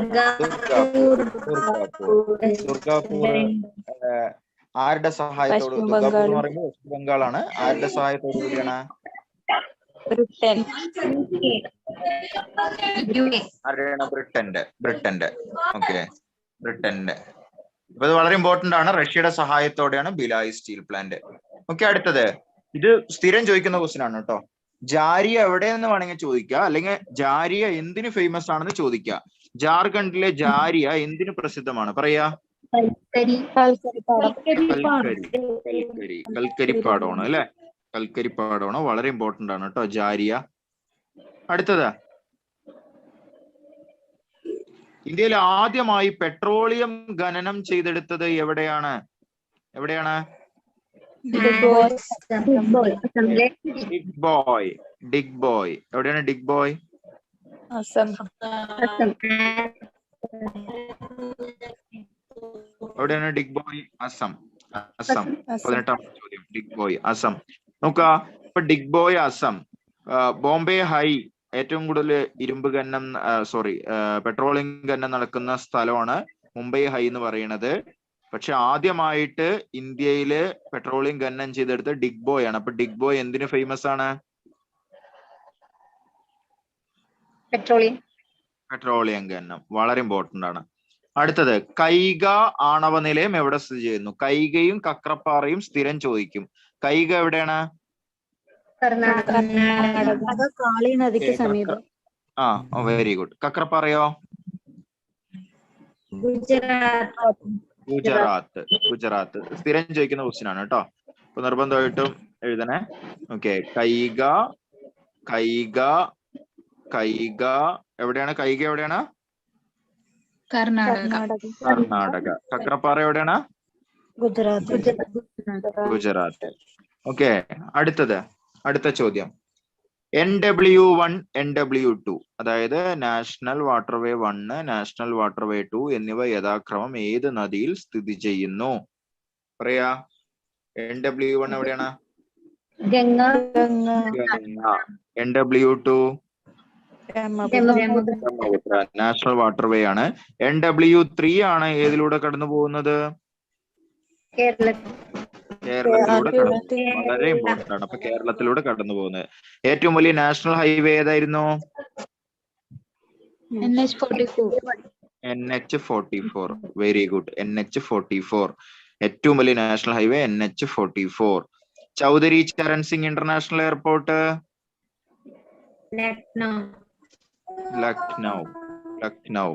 ആരുടെ സഹായത്തോട്? ദുർഗാപൂർ എന്ന് പറയുമ്പോൾ വെസ്റ്റ് ബംഗാളാണ്. ആരുടെ സഹായത്തോടു കൂടിയാണ്? ആരുടെയാണ്? ബ്രിട്ടന്റെ. ഓക്കെ, ബ്രിട്ടന്റെ. അപ്പൊ ഇത് വളരെ ഇമ്പോർട്ടന്റ് ആണ്. റഷ്യയുടെ സഹായത്തോടെയാണ് ഭിലായ് സ്റ്റീൽ പ്ലാന്റ്. ഓക്കെ, അടുത്തത് ഇത് സ്ഥിരം ചോദിക്കുന്ന ക്വസ്റ്റ്യൻ ആണ് കേട്ടോ. ജാരിയ എവിടെയെന്ന് വേണമെങ്കിൽ ചോദിക്കുക, അല്ലെങ്കിൽ ജാരിയ എന്തിനു ഫേമസ് ആണെന്ന് ചോദിക്കുക. ജാർഖണ്ഡിലെ ജാരിയ എന്തിനു പ്രസിദ്ധമാണ്? പറയാ. കൽക്കരിപ്പാടമാണ് അല്ലെ? കൽക്കരിപ്പാടമാണ്. വളരെ ഇമ്പോർട്ടന്റ് ആണ് കേട്ടോ ജാരിയ. അടുത്തത് ഇന്ത്യയിൽ ആദ്യമായി പെട്രോളിയം ഖനനം ചെയ്തെടുത്തത് എവിടെയാണ്? Dig boy. എവിടെയാണ് ഡിഗ് ബോയ്? എവിടെയാണ് ഡിഗ് ബോയ്? അസം. 18ാമത്തെ ചോദ്യം. Dig boy Assam. നോക്ക, ഇപ്പൊ dig boy Assam. Bombay high ഏറ്റവും കൂടുതൽ ഇരുമ്പ് ഖനനം പെട്രോളിയം ഖനനം നടക്കുന്ന സ്ഥലമാണ് മുംബൈ ഹൈ എന്ന് പറയുന്നത്. പക്ഷെ ആദ്യമായിട്ട് ഇന്ത്യയില് പെട്രോളിയം ഖനനം ചെയ്തെടുത്ത ഡിഗ്ബോയ് ആണ്. അപ്പൊ ഡിഗ്ബോയ് എന്തിനു ഫേമസ് ആണ്? പെട്രോളിയം ഖനനം. വളരെ ഇമ്പോർട്ടന്റ് ആണ്. അടുത്തത്, കൈഗ ആണവ നിലയം എവിടെ സ്ഥിതി ചെയ്യുന്നു? കൈഗയും കക്രപ്പാറയും സ്ഥിരം ചോദിക്കും. കൈഗ എവിടെയാണ്? കർണാടക കാളി നദിക്ക് സമീപം. Very good. കക്രപ്പാറയോ? ഗുജറാത്ത്. സ്ഥിരം ചോദിക്കുന്ന ക്വസ്റ്റ്യൻ ആണ് കേട്ടോ. അപ്പൊ നിർബന്ധമായിട്ടും എഴുതണേ. ഓക്കെ, കൈഗ എവിടെയാണ്? കൈഗ എവിടെയാണ്? കർണാടക. കക്രപ്പാറ എവിടെയാണ്? ഗുജറാത്ത്. ഓക്കെ, അടുത്ത ചോദ്യം. NW1 NW2 അതായത് നാഷണൽ വാട്ടർവേ 1, നാഷണൽ വാട്ടർവേ 2 എന്നിവ യഥാക്രമം ഏത് നദിയിൽ സ്ഥിതി ചെയ്യുന്നു? പറയാ. NW1 എവിടെയാണ്? ഗംഗ. NW2 നാഷണൽ വാട്ടർവേ ആണ്. NW3 ആണ് ഏതിലൂടെ കടന്നു പോകുന്നത്? കേരളത്തിലൂടെ വളരെ ഇമ്പോർട്ടന്റ് ആണ്. അപ്പൊ കേരളത്തിലൂടെ കടന്നു പോകുന്നത്. ഏറ്റവും വലിയ നാഷണൽ ഹൈവേ ഏതായിരുന്നു? NH44. Very good. NH44 ഏറ്റവും വലിയ national highway NH44. Chaudhary Charan Singh international airport? Lucknow.